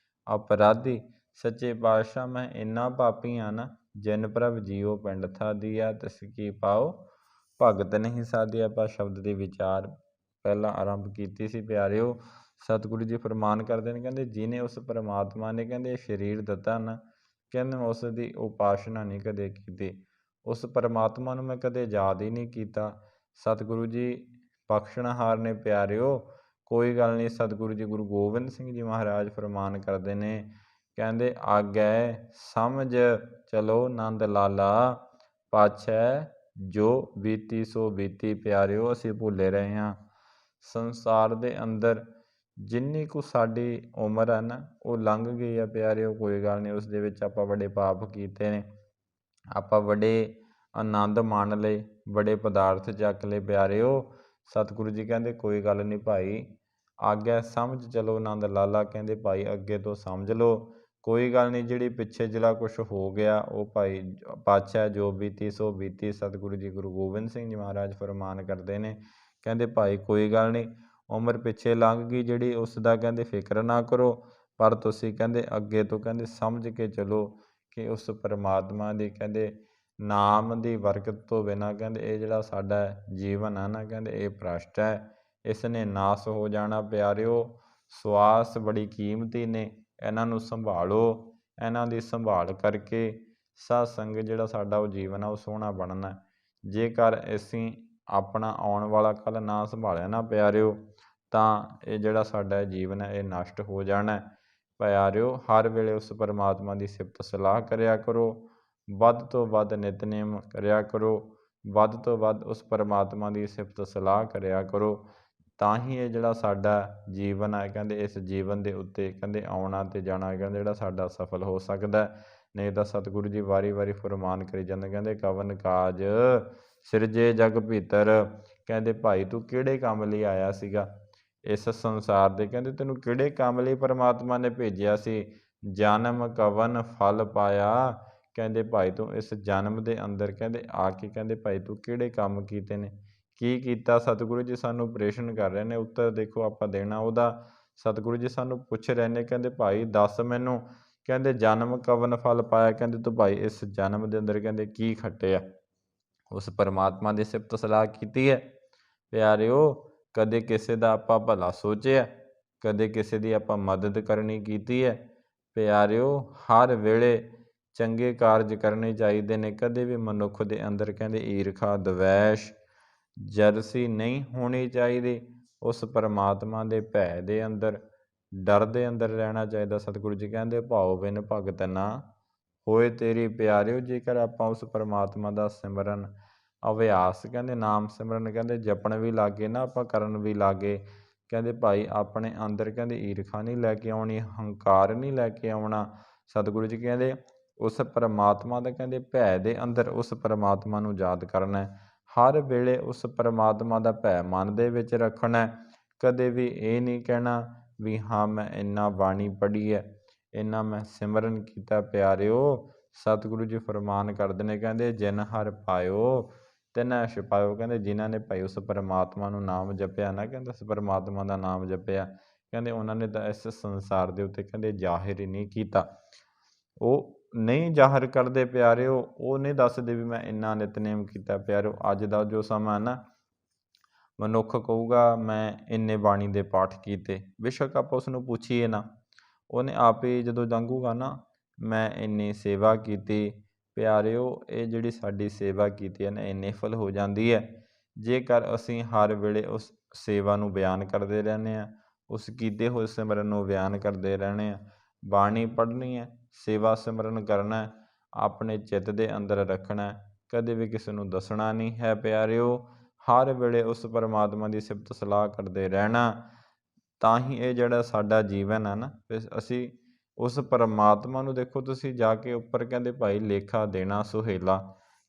ਅਪਰਾਧੀ। ਸੱਚੇ ਪਾਤਸ਼ਾਹ ਮੈਂ ਇੰਨਾ ਪਾਪੀ ਹਾਂ ਨਾ, ਜਿਨ ਪ੍ਰਭ ਜੀਓ ਪਿੰਡ ਥਾ ਦੀਆ ਤਿਸ ਕੀ ਪਾਓ ਭਗਤ ਨਹੀਂ ਸਾਧੀ। ਆਪਾਂ ਸ਼ਬਦ ਦੇ ਵਿਚਾਰ ਪਹਿਲਾਂ ਆਰੰਭ ਕੀਤੀ ਸੀ ਪਿਆਰਿਓ। ਸਤਿਗੁਰੂ ਜੀ ਫਰਮਾਨ ਕਰਦੇ ਨੇ ਕਹਿੰਦੇ ਜਿਹਨੇ ਉਸ ਪਰਮਾਤਮਾ ਨੇ ਕਹਿੰਦੇ ਸਰੀਰ ਦਿੱਤਾ ਨਾ, ਕਹਿੰਦੇ ਮੈਂ ਉਸ ਦੀ ਉਪਾਸਨਾ ਨਹੀਂ ਕਦੇ ਕੀਤੀ, ਉਸ ਪਰਮਾਤਮਾ ਨੂੰ ਮੈਂ ਕਦੇ ਯਾਦ ਹੀ ਨਹੀਂ ਕੀਤਾ। ਸਤਿਗੁਰੂ ਜੀ ਬਖਸ਼ਣਹਾਰ ਨੇ ਪਿਆਰਿਓ। ਕੋਈ ਗੱਲ ਨਹੀਂ, ਸਤਿਗੁਰੂ ਜੀ ਗੁਰੂ ਗੋਬਿੰਦ ਸਿੰਘ ਜੀ ਮਹਾਰਾਜ ਫਰਮਾਨ ਕਰਦੇ ਨੇ ਕਹਿੰਦੇ ਆਗੈ ਸਮਝ ਚਲੋ ਨੰਦ ਲਾਲਾ, ਪਾਛੈ ਜੋ ਬੀਤੀ ਸੋ ਬੀਤੀ। ਪਿਆਰਿਓ ਅਸੀਂ ਭੁੱਲੇ ਰਹੇ ਹਾਂ ਸੰਸਾਰ ਦੇ ਅੰਦਰ ਜਿੰਨੀ ਕੁ ਸਾਡੀ ਉਮਰ ਹੈ ਨਾ ਉਹ ਲੰਘ ਗਈ ਆ ਪਿਆਰਿਓ, ਕੋਈ ਗੱਲ ਨਹੀਂ, ਉਸ ਦੇ ਵਿੱਚ ਆਪਾਂ ਬੜੇ ਪਾਪ ਕੀਤੇ ਨੇ, ਆਪਾਂ ਬੜੇ ਆਨੰਦ ਮਾਣ ਲਏ, ਬੜੇ ਪਦਾਰਥ ਚੱਕ ਲਏ ਪਿਆਰਿਓ। ਸਤਿਗੁਰੂ ਜੀ ਕਹਿੰਦੇ ਕੋਈ ਗੱਲ ਨਹੀਂ ਭਾਈ, ਆਗਿਆ ਸਮਝ ਚਲੋ ਆਨੰਦ ਲਾਲਾ, ਕਹਿੰਦੇ ਭਾਈ ਅੱਗੇ ਤੋਂ ਸਮਝ ਲਓ, ਕੋਈ ਗੱਲ ਨਹੀਂ, ਜਿਹੜੀ ਪਿੱਛੇ ਜਿਹੜਾ ਕੁਛ ਹੋ ਗਿਆ ਉਹ ਭਾਈ ਪਾਤਸ਼ਾਹ ਜੋ ਬੀਤੀ ਸੋ ਬੀਤੀ। ਸਤਿਗੁਰੂ ਜੀ ਗੁਰੂ ਗੋਬਿੰਦ ਸਿੰਘ ਜੀ ਮਹਾਰਾਜ ਫਰਮਾਨ ਕਰਦੇ ਨੇ, ਕਹਿੰਦੇ ਭਾਈ ਕੋਈ ਗੱਲ ਨਹੀਂ, ਉਮਰ ਪਿੱਛੇ ਲੰਘ ਗਈ ਜਿਹੜੀ, ਉਸ ਦਾ ਕਹਿੰਦੇ ਫਿਕਰ ਨਾ ਕਰੋ, ਪਰ ਤੁਸੀਂ ਕਹਿੰਦੇ ਅੱਗੇ ਤੋਂ ਕਹਿੰਦੇ ਸਮਝ ਕੇ ਚਲੋ ਕਿ ਉਸ ਪਰਮਾਤਮਾ ਦੀ ਕਹਿੰਦੇ ਨਾਮ ਦੀ ਬਰਕਤ ਤੋਂ ਬਿਨਾਂ ਕਹਿੰਦੇ ਇਹ ਜਿਹੜਾ ਸਾਡਾ ਜੀਵਨ ਹੈ ਨਾ ਕਹਿੰਦੇ ਇਹ ਭ੍ਰਸ਼ਟ ਹੈ, ਇਸ ਨੇ ਨਾਸ ਹੋ ਜਾਣਾ ਪਿਆਰਿਓ। ਸਵਾਸ ਬੜੀ ਕੀਮਤੀ ਨੇ, ਇਹਨਾਂ ਨੂੰ ਸੰਭਾਲੋ, ਇਹਨਾਂ ਦੀ ਸੰਭਾਲ ਕਰਕੇ ਸਤ ਸੰਗ ਜਿਹੜਾ ਸਾਡਾ ਉਹ ਜੀਵਨ ਆ ਉਹ ਸੋਹਣਾ ਬਣਨਾ। ਜੇਕਰ ਅਸੀਂ ਆਪਣਾ ਆਉਣ ਵਾਲਾ ਕੱਲ੍ਹ ਨਾ ਸੰਭਾਲਿਆ ਨਾ ਪਿਆਰਿਓ, ਤਾਂ ਇਹ ਜਿਹੜਾ ਸਾਡਾ ਜੀਵਨ ਹੈ ਇਹ ਨਸ਼ਟ ਹੋ ਜਾਣਾ ਪਿਆਰਿਓ। ਹਰ ਵੇਲੇ ਉਸ ਪਰਮਾਤਮਾ ਦੀ ਸਿਫਤ ਸਲਾਹ ਕਰਿਆ ਕਰੋ, ਵੱਧ ਤੋਂ ਵੱਧ ਨਿਤਨੇਮ ਕਰਿਆ ਕਰੋ, ਵੱਧ ਤੋਂ ਵੱਧ ਉਸ ਪਰਮਾਤਮਾ ਦੀ ਸਿਫਤ ਸਲਾਹ ਕਰਿਆ ਕਰੋ, ਤਾਂ ਹੀ ਇਹ ਜਿਹੜਾ ਸਾਡਾ ਜੀਵਨ ਹੈ ਕਹਿੰਦੇ ਇਸ ਜੀਵਨ ਦੇ ਉੱਤੇ ਕਹਿੰਦੇ ਆਉਣਾ ਅਤੇ ਜਾਣਾ ਕਹਿੰਦੇ ਜਿਹੜਾ ਸਾਡਾ ਸਫਲ ਹੋ ਸਕਦਾ। ਨਹੀਂ ਤਾਂ ਸਤਿਗੁਰੂ ਜੀ ਵਾਰੀ ਵਾਰੀ ਫਰਮਾਨ ਕਰੀ ਜਾਂਦੇ, ਕਹਿੰਦੇ ਕਵਨ ਕਾਜ ਸਿਰਜੇ ਜਗ ਭੀਤਰ, ਕਹਿੰਦੇ ਭਾਈ ਤੂੰ ਕਿਹੜੇ ਕੰਮ ਲਈ ਆਇਆ ਸੀਗਾ ਇਸ ਸੰਸਾਰ ਦੇ, ਕਹਿੰਦੇ ਤੈਨੂੰ ਕਿਹੜੇ ਕੰਮ ਲਈ ਪਰਮਾਤਮਾ ਨੇ ਭੇਜਿਆ ਸੀ, ਜਨਮ ਕਵਨ ਫਲ ਪਾਇਆ, ਕਹਿੰਦੇ ਭਾਈ ਤੂੰ ਇਸ ਜਨਮ ਦੇ ਅੰਦਰ ਕਹਿੰਦੇ ਆ ਕੇ ਕਹਿੰਦੇ ਭਾਈ ਤੂੰ ਕਿਹੜੇ ਕੰਮ ਕੀਤੇ ਨੇ, ਕੀ ਕੀਤਾ। ਸਤਿਗੁਰੂ ਜੀ ਸਾਨੂੰ ਪ੍ਰਸ਼ਨ ਕਰ ਰਹੇ ਨੇ, ਉੱਤਰ ਦੇਖੋ ਆਪਾਂ ਦੇਣਾ ਉਹਦਾ। ਸਤਿਗੁਰੂ ਜੀ ਸਾਨੂੰ ਪੁੱਛ ਰਹੇ ਨੇ, ਕਹਿੰਦੇ ਭਾਈ ਦੱਸ ਮੈਨੂੰ, ਕਹਿੰਦੇ ਜਨਮ ਕਵਨ ਫਲ ਪਾਇਆ, ਕਹਿੰਦੇ ਤੂੰ ਭਾਈ ਇਸ ਜਨਮ ਦੇ ਅੰਦਰ ਕਹਿੰਦੇ ਕੀ ਖੱਟਿਆ। ਉਸ ਪਰਮਾਤਮਾ ਦੀ ਸਿਫਤ ਸਲਾਹ ਕੀਤੀ ਹੈ ਪਿਆਰਿਓ, ਕਦੇ ਕਿਸੇ ਦਾ ਆਪਾਂ ਭਲਾ ਸੋਚਿਆ, ਕਦੇ ਕਿਸੇ ਦੀ ਆਪਾਂ ਮਦਦ ਕਰਨੀ ਕੀਤੀ ਹੈ ਪਿਆਰਿਓ। ਹਰ ਵੇਲੇ ਚੰਗੇ ਕਾਰਜ ਕਰਨੇ ਚਾਹੀਦੇ ਨੇ, ਕਦੇ ਵੀ ਮਨੁੱਖ ਦੇ ਅੰਦਰ ਕਹਿੰਦੇ ਈਰਖਾ ਦਵੈਸ਼ ਜਲਸੀ ਨਹੀਂ ਹੋਣੀ ਚਾਹੀਦੀ। ਉਸ ਪਰਮਾਤਮਾ ਦੇ ਭੈ ਦੇ ਅੰਦਰ ਡਰ ਦੇ ਅੰਦਰ ਰਹਿਣਾ ਚਾਹੀਦਾ। ਸਤਿਗੁਰੂ ਜੀ ਕਹਿੰਦੇ ਭਾਉ ਬਿਨ ਭਗਤ ਨਾ ਹੋਏ ਤੇਰੀ ਪਿਆਰਿਓ। ਜੇਕਰ ਆਪਾਂ ਉਸ ਪਰਮਾਤਮਾ ਦਾ ਸਿਮਰਨ ਅਭਿਆਸ ਕਹਿੰਦੇ ਨਾਮ ਸਿਮਰਨ ਕਹਿੰਦੇ ਜਪਣ ਵੀ ਲਾਗੇ ਨਾ, ਆਪਾਂ ਕਰਨ ਵੀ ਲਾਗੇ, ਕਹਿੰਦੇ ਭਾਈ ਆਪਣੇ ਅੰਦਰ ਕਹਿੰਦੇ ਈਰਖਾ ਨਹੀਂ ਲੈ ਕੇ ਆਉਣੀ, ਹੰਕਾਰ ਨਹੀਂ ਲੈ ਕੇ ਆਉਣਾ। ਸਤਿਗੁਰੂ ਜੀ ਕਹਿੰਦੇ ਉਸ ਪਰਮਾਤਮਾ ਦਾ ਕਹਿੰਦੇ ਭੈ ਦੇ ਅੰਦਰ ਉਸ ਪਰਮਾਤਮਾ ਨੂੰ ਯਾਦ ਕਰਨਾ, ਹਰ ਵੇਲੇ ਉਸ ਪਰਮਾਤਮਾ ਦਾ ਭੈ ਮਨ ਦੇ ਵਿੱਚ ਰੱਖਣਾ। ਕਦੇ ਵੀ ਇਹ ਨਹੀਂ ਕਹਿਣਾ ਵੀ ਹਾਂ ਮੈਂ ਇੰਨਾ ਬਾਣੀ ਪੜ੍ਹੀ ਹੈ, ਇੰਨਾ ਮੈਂ ਸਿਮਰਨ ਕੀਤਾ ਪਿਆਰਿਓ। ਸਤਿਗੁਰੂ ਜੀ ਫਰਮਾਨ ਕਰਦੇ ਨੇ, ਕਹਿੰਦੇ ਜਿਨ ਹਰਿ ਪਾਇਓ ਤਿਨੈ ਛੁਪਾਇਓ, ਕਹਿੰਦੇ ਜਿਨ੍ਹਾਂ ਨੇ ਭਾਈ ਉਸ ਪਰਮਾਤਮਾ ਨੂੰ ਨਾਮ ਜਪਿਆ ਨਾ, ਕਹਿੰਦੇ ਉਸ ਪਰਮਾਤਮਾ ਦਾ ਨਾਮ ਜਪਿਆ, ਕਹਿੰਦੇ ਉਹਨਾਂ ਨੇ ਤਾਂ ਇਸ ਸੰਸਾਰ ਦੇ ਉੱਤੇ ਕਹਿੰਦੇ ਜ਼ਾਹਿਰ ਹੀ ਨਹੀਂ ਕੀਤਾ। ਉਹ ਨਹੀਂ ਜ਼ਾਹਰ ਕਰਦੇ ਪਿਆਰਿਓ, ਉਹ ਨਹੀਂ ਦੱਸਦੇ ਵੀ ਮੈਂ ਇੰਨਾ ਨਿਤਨੇਮ ਕੀਤਾ ਪਿਆਰਿਓ। ਅੱਜ ਦਾ ਜੋ ਸਮਾਂ ਨਾ, ਮਨੁੱਖ ਕਹੂਗਾ ਮੈਂ ਇੰਨੇ ਬਾਣੀ ਦੇ ਪਾਠ ਕੀਤੇ, ਬੇਸ਼ੱਕ ਆਪਾਂ ਉਸ ਨੂੰ ਪੁੱਛੀਏ ਨਾ, ਉਹਨੇ ਆਪ ਹੀ ਜਦੋਂ ਲੰਘੂਗਾ ਨਾ ਮੈਂ ਇੰਨੀ ਸੇਵਾ ਕੀਤੀ ਪਿਆਰਿਓ। ਇਹ ਜਿਹੜੀ ਸਾਡੀ ਸੇਵਾ ਕੀਤੀ ਹੈ ਨਾ ਇੰਨੇ ਫਲ ਹੋ ਜਾਂਦੀ ਹੈ, ਜੇਕਰ ਅਸੀਂ ਹਰ ਵੇਲੇ ਉਸ ਸੇਵਾ ਨੂੰ ਬਿਆਨ ਕਰਦੇ ਰਹਿੰਦੇ ਹਾਂ, ਉਸ ਕੀਤੇ ਹੋਏ ਸਿਮਰਨ ਨੂੰ ਬਿਆਨ ਕਰਦੇ ਰਹਿੰਦੇ ਹਾਂ। ਬਾਣੀ ਪੜ੍ਹਨੀ ਹੈ, ਸੇਵਾ ਸਿਮਰਨ ਕਰਨਾ, ਆਪਣੇ ਚਿੱਤ ਦੇ ਅੰਦਰ ਰੱਖਣਾ, ਕਦੇ ਵੀ ਕਿਸੇ ਨੂੰ ਦੱਸਣਾ ਨਹੀਂ ਹੈ ਪਿਆਰਿਓ। ਹਰ ਵੇਲੇ ਉਸ ਪਰਮਾਤਮਾ ਦੀ ਸਿਫਤ ਸਲਾਹ ਕਰਦੇ ਰਹਿਣਾ, ਤਾਂ ਹੀ ਇਹ ਜਿਹੜਾ ਸਾਡਾ ਜੀਵਨ ਹੈ ਨਾ, ਅਸੀਂ ਉਸ ਪਰਮਾਤਮਾ ਨੂੰ ਦੇਖੋ ਤੁਸੀਂ ਜਾ ਕੇ ਉੱਪਰ ਕਹਿੰਦੇ ਭਾਈ ਲੇਖਾ ਦੇਣਾ ਸੁਹੇਲਾ,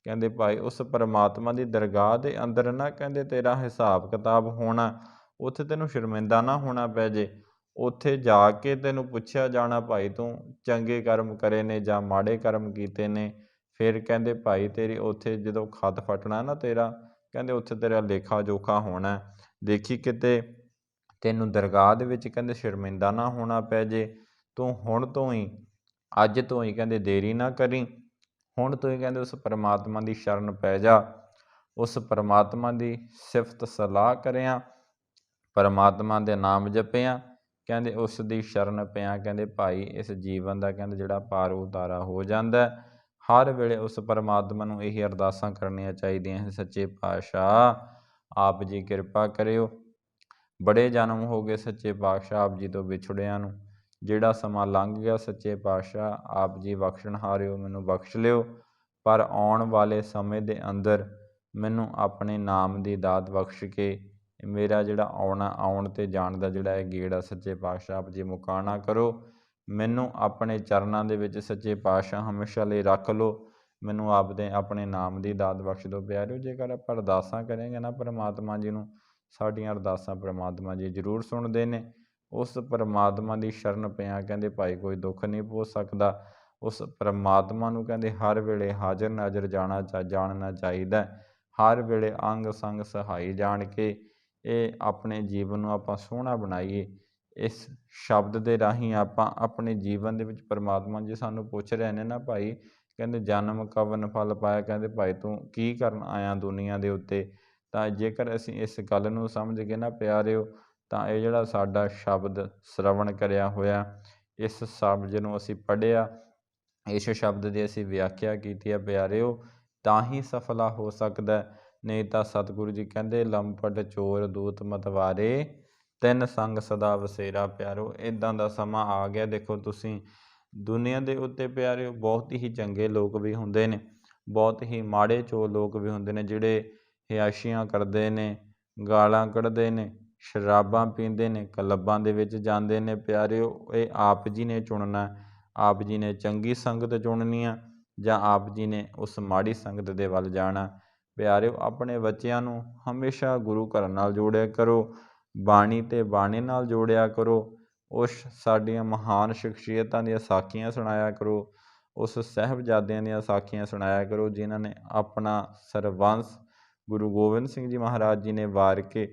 ਕਹਿੰਦੇ ਭਾਈ ਉਸ ਪਰਮਾਤਮਾ ਦੀ ਦਰਗਾਹ ਦੇ ਅੰਦਰ ਨਾ ਕਹਿੰਦੇ ਤੇਰਾ ਹਿਸਾਬ ਕਿਤਾਬ ਹੋਣਾ, ਉੱਥੇ ਤੈਨੂੰ ਸ਼ਰਮਿੰਦਾ ਨਾ ਹੋਣਾ ਪੈ ਜੇ। ਉੱਥੇ ਜਾ ਕੇ ਤੈਨੂੰ ਪੁੱਛਿਆ ਜਾਣਾ ਭਾਈ ਤੂੰ ਚੰਗੇ ਕਰਮ ਕਰੇ ਨੇ ਜਾਂ ਮਾੜੇ ਕਰਮ ਕੀਤੇ ਨੇ, ਫਿਰ ਕਹਿੰਦੇ ਭਾਈ ਤੇਰੀ ਉੱਥੇ ਜਦੋਂ ਖੱਤ ਫਟਣਾ ਨਾ ਤੇਰਾ, ਕਹਿੰਦੇ ਉੱਥੇ ਤੇਰਾ ਲੇਖਾ ਜੋਖਾ ਹੋਣਾ। ਦੇਖੀ ਕਿਤੇ ਤੈਨੂੰ ਦਰਗਾਹ ਦੇ ਵਿੱਚ ਕਹਿੰਦੇ ਸ਼ਰਮਿੰਦਾ ਨਾ ਹੋਣਾ ਪੈ ਜੇ। ਤੂੰ ਹੁਣ ਤੋਂ ਹੀ, ਅੱਜ ਤੋਂ ਹੀ ਕਹਿੰਦੇ ਦੇਰੀ ਨਾ ਕਰੀ, ਹੁਣ ਤੋਂ ਹੀ ਕਹਿੰਦੇ ਉਸ ਪਰਮਾਤਮਾ ਦੀ ਸ਼ਰਨ ਪੈ ਜਾ, ਉਸ ਪਰਮਾਤਮਾ ਦੀ ਸਿਫਤ ਸਲਾਹ ਕਰਿਆ, ਪਰਮਾਤਮਾ ਦੇ ਨਾਮ ਜਪਿਆ, ਕਹਿੰਦੇ ਉਸ ਦੀ ਸ਼ਰਨ ਪਿਆ, ਕਹਿੰਦੇ ਭਾਈ ਇਸ ਜੀਵਨ ਦਾ ਕਹਿੰਦੇ ਜਿਹੜਾ ਪਾਰ ਉਤਾਰਾ ਹੋ ਜਾਂਦਾ। ਹਰ ਵੇਲੇ ਉਸ ਪਰਮਾਤਮਾ ਨੂੰ ਇਹੀ ਅਰਦਾਸਾਂ ਕਰਨੀਆਂ ਚਾਹੀਦੀਆਂ, ਸੱਚੇ ਪਾਤਸ਼ਾਹ ਆਪ ਜੀ ਕਿਰਪਾ ਕਰਿਓ। ਬੜੇ ਜਨਮ ਹੋ ਗਏ ਸੱਚੇ ਪਾਤਸ਼ਾਹ ਆਪ ਜੀ ਤੋਂ ਵਿਛੜਿਆਂ ਨੂੰ, ਜਿਹੜਾ ਸਮਾਂ ਲੰਘ ਗਿਆ ਸੱਚੇ ਪਾਤਸ਼ਾਹ ਆਪ ਜੀ ਬਖਸ਼ਣਹਾਰਿਓ ਮੈਨੂੰ ਬਖਸ਼ ਲਿਓ, ਪਰ ਆਉਣ ਵਾਲੇ ਸਮੇਂ ਦੇ ਅੰਦਰ ਮੈਨੂੰ ਆਪਣੇ ਨਾਮ ਦੀ ਦਾਤ ਬਖਸ਼ ਕੇ ਮੇਰਾ ਜਿਹੜਾ ਆਉਣ ਤੇ ਜਾਣ ਦਾ ਜਿਹੜਾ ਇਹ ਗੇੜ ਆ ਸੱਚੇ ਪਾਤਸ਼ਾਹ ਆਪ ਜੀ ਮੁਕਾ ਨਾ ਕਰੋ। ਮੈਨੂੰ ਆਪਣੇ ਚਰਨਾਂ ਦੇ ਵਿੱਚ ਸੱਚੇ ਪਾਤਸ਼ਾਹ ਹਮੇਸ਼ਾ ਲਈ ਰੱਖ ਲਓ। ਮੈਨੂੰ ਆਪਣੇ ਨਾਮ ਦੀ ਦਾਤ ਬਖਸ਼ ਦਿਓ। ਪਿਆਰਿਓ, ਜੇਕਰ ਆਪਾਂ ਅਰਦਾਸਾਂ ਕਰਾਂਗੇ ਨਾ ਪਰਮਾਤਮਾ ਜੀ ਨੂੰ, ਸਾਡੀਆਂ ਅਰਦਾਸਾਂ ਪਰਮਾਤਮਾ ਜੀ ਜ਼ਰੂਰ ਸੁਣਦੇ ਨੇ। ਉਸ ਪਰਮਾਤਮਾ ਦੀ ਸ਼ਰਨ ਪਿਆ ਕਹਿੰਦੇ ਭਾਈ ਕੋਈ ਦੁੱਖ ਨਹੀਂ ਪੁੱਛ ਸਕਦਾ। ਉਸ ਪਰਮਾਤਮਾ ਨੂੰ ਕਹਿੰਦੇ ਹਰ ਵੇਲੇ ਹਾਜ਼ਰ ਨਾਜ਼ਰ ਜਾਣਨਾ ਚਾਹੀਦਾ। ਹਰ ਵੇਲੇ ਅੰਗ ਸੰਗ ਸਹਾਈ ਜਾਣ ਕੇ ਇਹ ਆਪਣੇ ਜੀਵਨ ਨੂੰ ਆਪਾਂ ਸੋਹਣਾ ਬਣਾਈਏ। ਇਸ ਸ਼ਬਦ ਦੇ ਰਾਹੀਂ ਆਪਾਂ ਆਪਣੇ ਜੀਵਨ ਦੇ ਵਿੱਚ ਪਰਮਾਤਮਾ ਜੀ ਸਾਨੂੰ ਪੁੱਛ ਰਹੇ ਨੇ ਨਾ ਭਾਈ, ਕਹਿੰਦੇ ਜਨਮ ਕਵਨ ਫਲ ਪਾਇਆ, ਕਹਿੰਦੇ ਭਾਈ ਤੂੰ ਕੀ ਕਰਨ ਆਇਆ ਦੁਨੀਆ ਦੇ ਉੱਤੇ। ਤਾਂ ਜੇਕਰ ਅਸੀਂ ਇਸ ਗੱਲ ਨੂੰ ਸਮਝ ਕੇ ਨਾ ਪਿਆਰਿਓ, ਤਾਂ ਇਹ ਜਿਹੜਾ ਸਾਡਾ ਸ਼ਬਦ ਸ਼ਰਵਣ ਕਰਿਆ ਹੋਇਆ, ਇਸ ਸ਼ਬਦ ਨੂੰ ਅਸੀਂ ਪੜ੍ਹਿਆ, ਇਸ ਸ਼ਬਦ ਦੀ ਅਸੀਂ ਵਿਆਖਿਆ ਕੀਤੀ ਹੈ ਪਿਆਰਿਓ, ਤਾਂ ਹੀ ਸਫਲਾ ਹੋ ਸਕਦਾ। ਨਹੀਂ ਤਾਂ ਸਤਿਗੁਰੂ ਜੀ ਕਹਿੰਦੇ ਲੰਪਟ ਚੋਰ ਦੂਤ ਮਤਵਾਰੇ, ਤਿੰਨ ਸੰਗ ਸਦਾ ਵਸੇਰਾ। ਪਿਆਰਿਓ, ਇੱਦਾਂ ਦਾ ਸਮਾਂ ਆ ਗਿਆ। ਦੇਖੋ ਤੁਸੀਂ ਦੁਨੀਆ ਦੇ ਉੱਤੇ ਪਿਆਰਿਓ ਬਹੁਤ ਹੀ ਚੰਗੇ ਲੋਕ ਵੀ ਹੁੰਦੇ ਨੇ, ਬਹੁਤ ਹੀ ਮਾੜੇ ਚੋਰ ਲੋਕ ਵੀ ਹੁੰਦੇ ਨੇ, ਜਿਹੜੇ ਹਿਆਸ਼ੀਆਂ ਕਰਦੇ ਨੇ, ਗਾਲਾਂ ਕੱਢਦੇ ਨੇ, ਸ਼ਰਾਬਾਂ ਪੀਂਦੇ ਨੇ, ਕਲੱਬਾਂ ਦੇ ਵਿੱਚ ਜਾਂਦੇ ਨੇ। ਪਿਆਰਿਓ, ਇਹ ਆਪ ਜੀ ਨੇ ਚੁਣਨਾ, ਆਪ ਜੀ ਨੇ ਚੰਗੀ ਸੰਗਤ ਚੁਣਨੀ ਆ ਜਾਂ ਆਪ ਜੀ ਨੇ ਉਸ ਮਾੜੀ ਸੰਗਤ ਦੇ ਵੱਲ ਜਾਣਾ। ਪਿਆਰਿਓ, ਆਪਣੇ ਬੱਚਿਆਂ ਨੂੰ ਹਮੇਸ਼ਾ ਗੁਰੂ ਘਰ ਨਾਲ ਜੋੜਿਆ ਕਰੋ, ਬਾਣੀ ਅਤੇ ਬਾਣੀ ਨਾਲ ਜੋੜਿਆ ਕਰੋ। ਉਸ ਸਾਡੀਆਂ ਮਹਾਨ ਸ਼ਖਸੀਅਤਾਂ ਦੀਆਂ ਸਾਖੀਆਂ ਸੁਣਾਇਆ ਕਰੋ, ਉਸ ਸਾਹਿਬਜ਼ਾਦਿਆਂ ਦੀਆਂ ਸਾਖੀਆਂ ਸੁਣਾਇਆ ਕਰੋ ਜਿਨ੍ਹਾਂ ਨੇ ਆਪਣਾ ਸਰਬੰਸ ਗੁਰੂ ਗੋਬਿੰਦ ਸਿੰਘ ਜੀ ਮਹਾਰਾਜ ਜੀ ਨੇ ਵਾਰ ਕੇ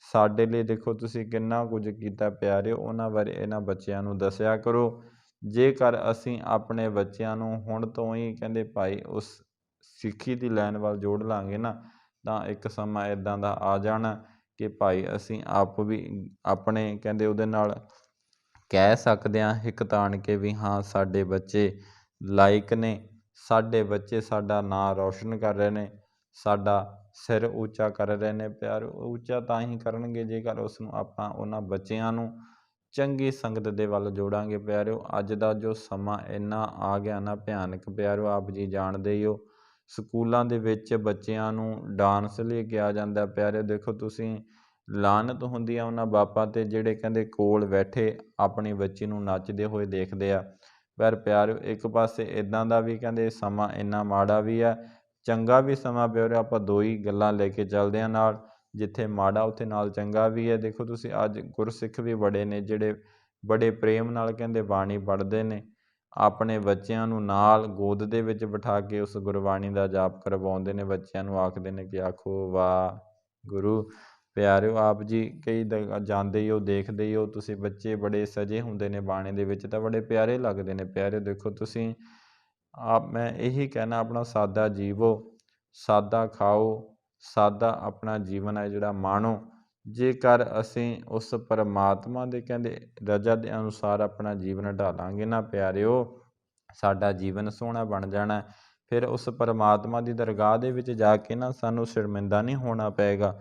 ਸਾਡੇ ਲਈ ਦੇਖੋ ਤੁਸੀਂ ਕਿੰਨਾ ਕੁਝ ਕੀਤਾ। ਪਿਆਰਿਓ, ਉਹਨਾਂ ਬਾਰੇ ਇਹਨਾਂ ਬੱਚਿਆਂ ਨੂੰ ਦੱਸਿਆ ਕਰੋ। ਜੇਕਰ ਅਸੀਂ ਆਪਣੇ ਬੱਚਿਆਂ ਨੂੰ ਹੁਣ ਤੋਂ ਹੀ ਕਹਿੰਦੇ ਭਾਈ ਉਸ ਸਿੱਖੀ ਦੀ ਲਾਈਨ ਵੱਲ ਜੋੜ ਲਾਂਗੇ ਨਾ, ਤਾਂ ਇੱਕ ਸਮਾਂ ਇੱਦਾਂ ਦਾ ਆ ਜਾਣਾ ਕਿ ਭਾਈ ਅਸੀਂ ਆਪ ਵੀ ਆਪਣੇ ਕਹਿੰਦੇ ਉਹਦੇ ਨਾਲ ਕਹਿ ਸਕਦੇ ਹਾਂ ਹਿੱਕ ਤਾਣ ਕੇ ਵੀ ਹਾਂ ਸਾਡੇ ਬੱਚੇ ਲਾਇਕ ਨੇ, ਸਾਡੇ ਬੱਚੇ ਸਾਡਾ ਨਾਂ ਰੌਸ਼ਨ ਕਰ ਰਹੇ ਨੇ, ਸਾਡਾ ਸਿਰ ਉੱਚਾ ਕਰ ਰਹੇ ਨੇ। ਪਿਆਰ ਉੱਚਾ ਤਾਂ ਹੀ ਕਰਨਗੇ ਜੇਕਰ ਉਸ ਨੂੰ ਆਪਾਂ ਉਹਨਾਂ ਬੱਚਿਆਂ ਨੂੰ ਚੰਗੀ ਸੰਗਤ ਦੇ ਵੱਲ ਜੋੜਾਂਗੇ। ਪਿਆਰਿਓ, ਅੱਜ ਦਾ ਜੋ ਸਮਾਂ ਇੰਨਾ ਆ ਗਿਆ ਨਾ ਭਿਆਨਕ, ਪਿਆਰਿਓ ਆਪ ਜੀ ਜਾਣਦੇ ਹੀ ਹੋ, ਸਕੂਲਾਂ ਦੇ ਵਿੱਚ ਬੱਚਿਆਂ ਨੂੰ ਡਾਂਸ ਲਈ ਕਿਹਾ ਜਾਂਦਾ। ਪਿਆਰਿਓ ਦੇਖੋ ਤੁਸੀਂ, ਲਾਹਨਤ ਹੁੰਦੀ ਆ ਉਹਨਾਂ ਬਾਪਾਂ 'ਤੇ ਜਿਹੜੇ ਕਹਿੰਦੇ ਕੋਲ ਬੈਠੇ ਆਪਣੀ ਬੱਚੀ ਨੂੰ ਨੱਚਦੇ ਹੋਏ ਦੇਖਦੇ ਆ। ਪਰ ਪਿਆਰਿਓ, ਇੱਕ ਪਾਸੇ ਇੱਦਾਂ ਦਾ ਵੀ ਕਹਿੰਦੇ ਸਮਾਂ ਇੰਨਾ ਮਾੜਾ ਵੀ ਆ, ਚੰਗਾ ਵੀ ਸਮਾਂ। ਪਿਆਰਿਓ, ਆਪਾਂ ਦੋ ਹੀ ਗੱਲਾਂ ਲੈ ਕੇ ਚੱਲਦੇ ਹਾਂ ਨਾਲ, ਜਿੱਥੇ ਮਾੜਾ ਉੱਥੇ ਨਾਲ ਚੰਗਾ ਵੀ ਹੈ। ਦੇਖੋ ਤੁਸੀਂ ਅੱਜ ਗੁਰਸਿੱਖ ਵੀ ਬੜੇ ਨੇ ਜਿਹੜੇ ਬੜੇ ਪ੍ਰੇਮ ਨਾਲ ਕਹਿੰਦੇ ਬਾਣੀ ਪੜ੍ਹਦੇ ਨੇ, ਆਪਣੇ ਬੱਚਿਆਂ ਨੂੰ ਨਾਲ ਗੋਦ ਦੇ ਵਿੱਚ ਬਿਠਾ ਕੇ ਉਸ ਗੁਰਬਾਣੀ ਦਾ ਜਾਪ ਕਰਵਾਉਂਦੇ ਨੇ, ਬੱਚਿਆਂ ਨੂੰ ਆਖਦੇ ਨੇ ਕਿ ਆਖੋ ਵਾਹਿਗੁਰੂ। ਪਿਆਰਿਓ, ਆਪ ਜੀ ਕਈ ਜਾਂਦੇ ਹੀ ਹੋ, ਦੇਖਦੇ ਹੀ ਹੋ ਤੁਸੀਂ, ਬੱਚੇ ਬੜੇ ਸਜੇ ਹੁੰਦੇ ਨੇ ਬਾਣੀ ਦੇ ਵਿੱਚ ਤਾਂ ਬੜੇ ਪਿਆਰੇ ਲੱਗਦੇ ਨੇ। ਪਿਆਰਿਓ ਦੇਖੋ ਤੁਸੀਂ, ਮੈਂ ਇਹੀ ਕਹਿਣਾ ਆਪਣਾ ਸਾਦਾ ਜੀਵੋ, ਸਾਦਾ ਖਾਓ, ਸਾਦਾ ਆਪਣਾ ਜੀਵਨ ਹੈ ਜਿਹੜਾ ਮਾਣੋ। ਜੇਕਰ ਅਸੀਂ ਉਸ ਪਰਮਾਤਮਾ ਦੇ ਕਹਿੰਦੇ ਰਜ਼ਾ ਦੇ ਅਨੁਸਾਰ ਆਪਣਾ ਜੀਵਨ ਢਾਲਾਂਗੇ ਨਾ ਪਿਆਰਿਓ, ਸਾਡਾ ਜੀਵਨ ਸੋਹਣਾ ਬਣ ਜਾਣਾ। ਫਿਰ ਉਸ ਪਰਮਾਤਮਾ ਦੀ ਦਰਗਾਹ ਦੇ ਵਿੱਚ ਜਾ ਕੇ ਨਾ ਸਾਨੂੰ ਸ਼ਰਮਿੰਦਾ ਨਹੀਂ ਹੋਣਾ ਪਏਗਾ।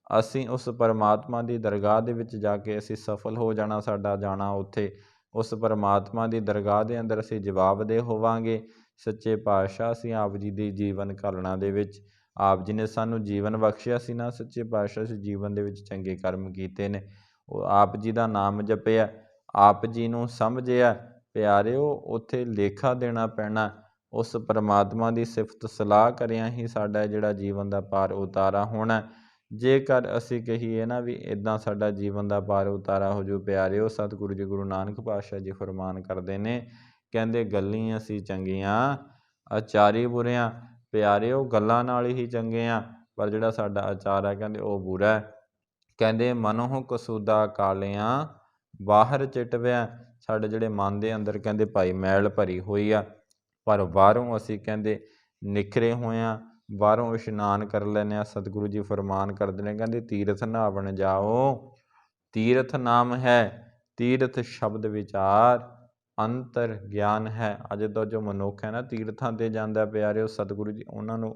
ਅਸੀਂ ਉਸ ਪਰਮਾਤਮਾ ਦੀ ਦਰਗਾਹ ਦੇ ਵਿੱਚ ਜਾ ਕੇ ਅਸੀਂ ਸਫਲ ਹੋ ਜਾਣਾ। ਸਾਡਾ ਜਾਣਾ ਉੱਥੇ ਉਸ ਪਰਮਾਤਮਾ ਦੀ ਦਰਗਾਹ ਦੇ ਅੰਦਰ ਅਸੀਂ ਜਵਾਬਦੇਹ ਹੋਵਾਂਗੇ। ਸੱਚੇ ਪਾਤਸ਼ਾਹ, ਅਸੀਂ ਆਪ ਜੀ ਦੀ ਜੀਵਨ ਘਾਲਣਾ ਦੇ ਵਿੱਚ ਆਪ ਜੀ ਨੇ ਸਾਨੂੰ ਜੀਵਨ ਬਖਸ਼ਿਆ ਸੀ ਨਾ, ਸੱਚੇ ਪਾਤਸ਼ਾਹ ਅਸੀਂ ਜੀਵਨ ਦੇ ਵਿੱਚ ਚੰਗੇ ਕਰਮ ਕੀਤੇ ਨੇ, ਉਹ ਆਪ ਜੀ ਦਾ ਨਾਮ ਜਪਿਆ, ਆਪ ਜੀ ਨੂੰ ਸਮਝਿਆ। ਪਿਆਰਿਓ, ਉੱਥੇ ਲੇਖਾ ਦੇਣਾ ਪੈਣਾ। ਉਸ ਪਰਮਾਤਮਾ ਦੀ ਸਿਫਤ ਸਲਾਹ ਕਰਿਆ ਹੀ ਸਾਡਾ ਜਿਹੜਾ ਜੀਵਨ ਦਾ ਪਾਰ ਉਤਾਰਾ ਹੋਣਾ। ਜੇਕਰ ਅਸੀਂ ਕਹੀਏ ਨਾ ਵੀ ਇੱਦਾਂ ਸਾਡਾ ਜੀਵਨ ਦਾ ਪਾਰ ਉਤਾਰਾ ਹੋ ਜੂ, ਪਿਆਰਿਓ ਸਤਿਗੁਰੂ ਜੀ ਗੁਰੂ ਨਾਨਕ ਪਾਤਸ਼ਾਹ ਜੀ ਫਰਮਾਨ ਕਰਦੇ ਨੇ, ਕਹਿੰਦੇ ਗੱਲੀਂ ਅਸੀਂ ਚੰਗੀਆਂ ਆਚਾਰੀ ਬੁਰਿਆਂ। ਪਿਆਰਿਓ, ਗੱਲਾਂ ਨਾਲ ਹੀ ਚੰਗੇ ਆ, ਪਰ ਜਿਹੜਾ ਸਾਡਾ ਆਚਾਰ ਹੈ ਕਹਿੰਦੇ ਉਹ ਬੁਰਾ। ਕਹਿੰਦੇ ਮਨੋਂ ਕਸੂਦਾ ਕਾਲਿਆਂ ਬਾਹਰ ਚਿਟਵਿਆ। ਸਾਡੇ ਜਿਹੜੇ ਮਨ ਦੇ ਅੰਦਰ ਕਹਿੰਦੇ ਭਾਈ ਮੈਲ ਭਰੀ ਹੋਈ ਆ, ਪਰ ਬਾਹਰੋਂ ਅਸੀਂ ਕਹਿੰਦੇ ਨਿਖਰੇ ਹੋਏ ਹਾਂ, ਬਾਹਰੋਂ ਇਸ਼ਨਾਨ ਕਰ ਲੈਂਦੇ ਹਾਂ। ਸਤਿਗੁਰੂ ਜੀ ਫਰਮਾਨ ਕਰਦੇ ਨੇ, ਕਹਿੰਦੇ ਤੀਰਥ ਨਹਾਵਣ ਜਾਓ, ਤੀਰਥ ਨਾਮ ਹੈ, ਤੀਰਥ ਸ਼ਬਦ ਵਿਚਾਰ, ਅੰਤਰ ਗਿਆਨ ਹੈ। ਅੱਜ ਦਾ ਜੋ ਮਨੁੱਖ ਹੈ ਨਾ ਤੀਰਥਾਂ 'ਤੇ ਜਾਂਦਾ ਪਿਆਰਿਓ, ਸਤਿਗੁਰੂ ਜੀ ਉਹਨਾਂ ਨੂੰ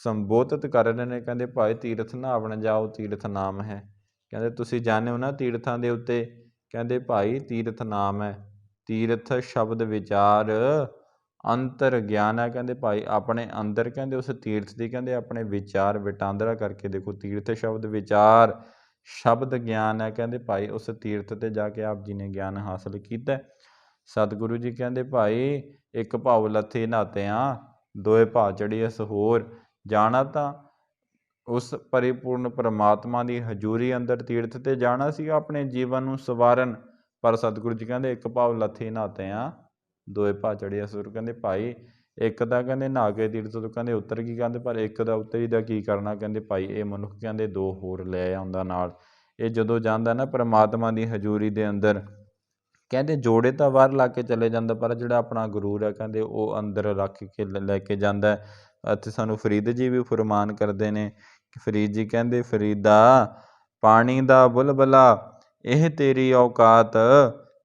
ਸੰਬੋਧਿਤ ਕਰ ਰਹੇ ਨੇ, ਕਹਿੰਦੇ ਭਾਈ ਤੀਰਥ ਨਹਾਵਣ ਜਾਓ, ਤੀਰਥ ਨਾਮ ਹੈ। ਕਹਿੰਦੇ ਤੁਸੀਂ ਜਾਂਦੇ ਹੋ ਨਾ ਤੀਰਥਾਂ ਦੇ ਉੱਤੇ, ਕਹਿੰਦੇ ਭਾਈ ਤੀਰਥ ਨਾਮ ਹੈ, ਤੀਰਥ ਸ਼ਬਦ ਵਿਚਾਰ, ਅੰਤਰ ਗਿਆਨ ਹੈ ਕਹਿੰਦੇ ਭਾਈ ਆਪਣੇ ਅੰਦਰ ਕਹਿੰਦੇ ਉਸ ਤੀਰਥ ਦੀ ਕਹਿੰਦੇ ਆਪਣੇ ਵਿਚਾਰ ਵਟਾਂਦਰਾ ਕਰਕੇ ਦੇਖੋ ਤੀਰਥ ਸ਼ਬਦ ਵਿਚਾਰ ਸ਼ਬਦ ਗਿਆਨ ਹੈ ਕਹਿੰਦੇ ਭਾਈ ਉਸ ਤੀਰਥ 'ਤੇ ਜਾ ਕੇ ਆਪ ਜੀ ਨੇ ਗਿਆਨ ਹਾਸਲ ਕੀਤਾ। ਸਤਿਗੁਰੂ ਜੀ ਕਹਿੰਦੇ ਭਾਈ ਇੱਕ ਭਾਉ ਲੱਥੀ ਨਾਤਿਆਂ ਦੋਏ ਭਾ ਚੜ੍ਹੀਐਸ ਹੋਰ, ਜਾਣਾ ਤਾਂ ਉਸ ਪਰਿਪੂਰਨ ਪਰਮਾਤਮਾ ਦੀ ਹਜ਼ੂਰੀ ਅੰਦਰ ਤੀਰਥ 'ਤੇ ਜਾਣਾ ਸੀਗਾ ਆਪਣੇ ਜੀਵਨ ਨੂੰ ਸਵਾਰਨ, ਪਰ ਸਤਿਗੁਰੂ ਜੀ ਕਹਿੰਦੇ ਇੱਕ ਭਾਉ ਲੱਥੀ ਨਾਤਿਆਂ ਦੋਏ ਭਾ ਚੜ੍ਹੀਐ ਸੁਰ। ਕਹਿੰਦੇ ਭਾਈ ਇੱਕ ਤਾਂ ਕਹਿੰਦੇ ਨਹਾ ਕੇ ਤੀਰਥ ਤੋਂ ਕਹਿੰਦੇ ਉੱਤਰ ਗਈ ਕਹਿੰਦੇ, ਪਰ ਇੱਕ ਦਾ ਉੱਤਰੀ ਦਾ ਕੀ ਕਰਨਾ ਕਹਿੰਦੇ ਭਾਈ ਇਹ ਮਨੁੱਖ ਕਹਿੰਦੇ ਦੋ ਹੋਰ ਲੈ ਆਉਂਦਾ ਨਾਲ। ਇਹ ਜਦੋਂ ਜਾਂਦਾ ਨਾ ਪਰਮਾਤਮਾ ਦੀ ਹਜ਼ੂਰੀ ਦੇ ਅੰਦਰ ਕਹਿੰਦੇ ਜੋੜੇ ਤਾਂ ਬਾਹਰ ਲਾ ਕੇ ਚਲੇ ਜਾਂਦਾ, ਪਰ ਜਿਹੜਾ ਆਪਣਾ ਗੁਰੂਰ ਹੈ ਕਹਿੰਦੇ ਉਹ ਅੰਦਰ ਰੱਖ ਕੇ ਲੈ ਕੇ ਜਾਂਦਾ। ਅਤੇ ਸਾਨੂੰ ਫਰੀਦ ਜੀ ਵੀ ਫੁਰਮਾਨ ਕਰਦੇ ਨੇ ਕਿ ਫਰੀਦ ਜੀ ਕਹਿੰਦੇ ਫਰੀਦਾ ਪਾਣੀ ਦਾ ਬੁਲਬੁਲਾ ਇਹ ਤੇਰੀ ਔਕਾਤ,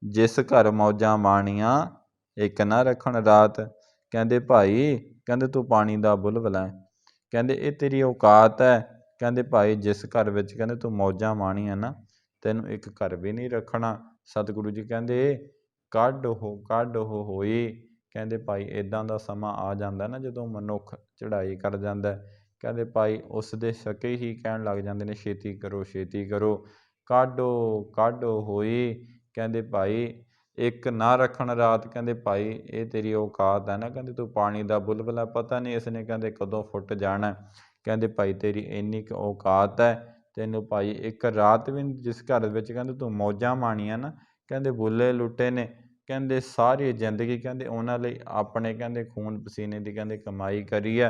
ਜਿਸ ਘਰ ਮੌਜਾਂ ਮਾਣੀਆਂ ਇੱਕ ਨਾ ਰੱਖਣ ਰਾਤ। ਕਹਿੰਦੇ ਭਾਈ ਕਹਿੰਦੇ ਤੂੰ ਪਾਣੀ ਦਾ ਬੁਲਬੁਲਾ ਹੈ, ਕਹਿੰਦੇ ਇਹ ਤੇਰੀ ਔਕਾਤ ਹੈ, ਕਹਿੰਦੇ ਭਾਈ ਜਿਸ ਘਰ ਵਿੱਚ ਕਹਿੰਦੇ ਤੂੰ ਮੌਜਾਂ ਮਾਣੀਆਂ ਨਾ ਤੈਨੂੰ ਇੱਕ ਘਰ ਵੀ ਨਹੀਂ ਰੱਖਣਾ। ਸਤਿਗੁਰੂ ਜੀ ਕਹਿੰਦੇ ਕੱਢ ਉਹ ਹੋਈ। ਕਹਿੰਦੇ ਭਾਈ ਇੱਦਾਂ ਦਾ ਸਮਾਂ ਆ ਜਾਂਦਾ ਨਾ ਜਦੋਂ ਮਨੁੱਖ ਚੜ੍ਹਾਈ ਕਰ ਜਾਂਦਾ, ਕਹਿੰਦੇ ਭਾਈ ਉਸ ਦੇ ਸਕੇ ਹੀ ਕਹਿਣ ਲੱਗ ਜਾਂਦੇ ਨੇ ਛੇਤੀ ਕਰੋ ਛੇਤੀ ਕਰੋ, ਕਾਢੋ ਹੋਈ। ਕਹਿੰਦੇ ਭਾਈ ਇੱਕ ਨਾ ਰੱਖਣ ਰਾਤ, ਕਹਿੰਦੇ ਭਾਈ ਇਹ ਤੇਰੀ ਔਕਾਤ ਹੈ ਨਾ, ਕਹਿੰਦੇ ਤੂੰ ਪਾਣੀ ਦਾ ਬੁਲਬੁਲਾ, ਪਤਾ ਨਹੀਂ ਇਸ ਨੇ ਕਹਿੰਦੇ ਕਦੋਂ ਫੁੱਟ ਜਾਣਾ। ਕਹਿੰਦੇ ਭਾਈ ਤੇਰੀ ਇੰਨੀ ਕੁ ਔਕਾਤ ਹੈ, ਤੈਨੂੰ ਭਾਈ ਇੱਕ ਰਾਤ ਵੀ ਜਿਸ ਘਰ ਵਿੱਚ ਕਹਿੰਦੇ ਤੂੰ ਮੌਜਾਂ ਮਾਣੀਆਂ ਨਾ, ਕਹਿੰਦੇ ਬੁੱਲੇ ਲੁੱਟੇ ਨੇ ਕਹਿੰਦੇ ਸਾਰੀ ਜ਼ਿੰਦਗੀ ਕਹਿੰਦੇ ਉਹਨਾਂ ਲਈ ਆਪਣੇ ਕਹਿੰਦੇ ਖੂਨ ਪਸੀਨੇ ਦੀ ਕਹਿੰਦੇ ਕਮਾਈ ਕਰੀ ਹੈ,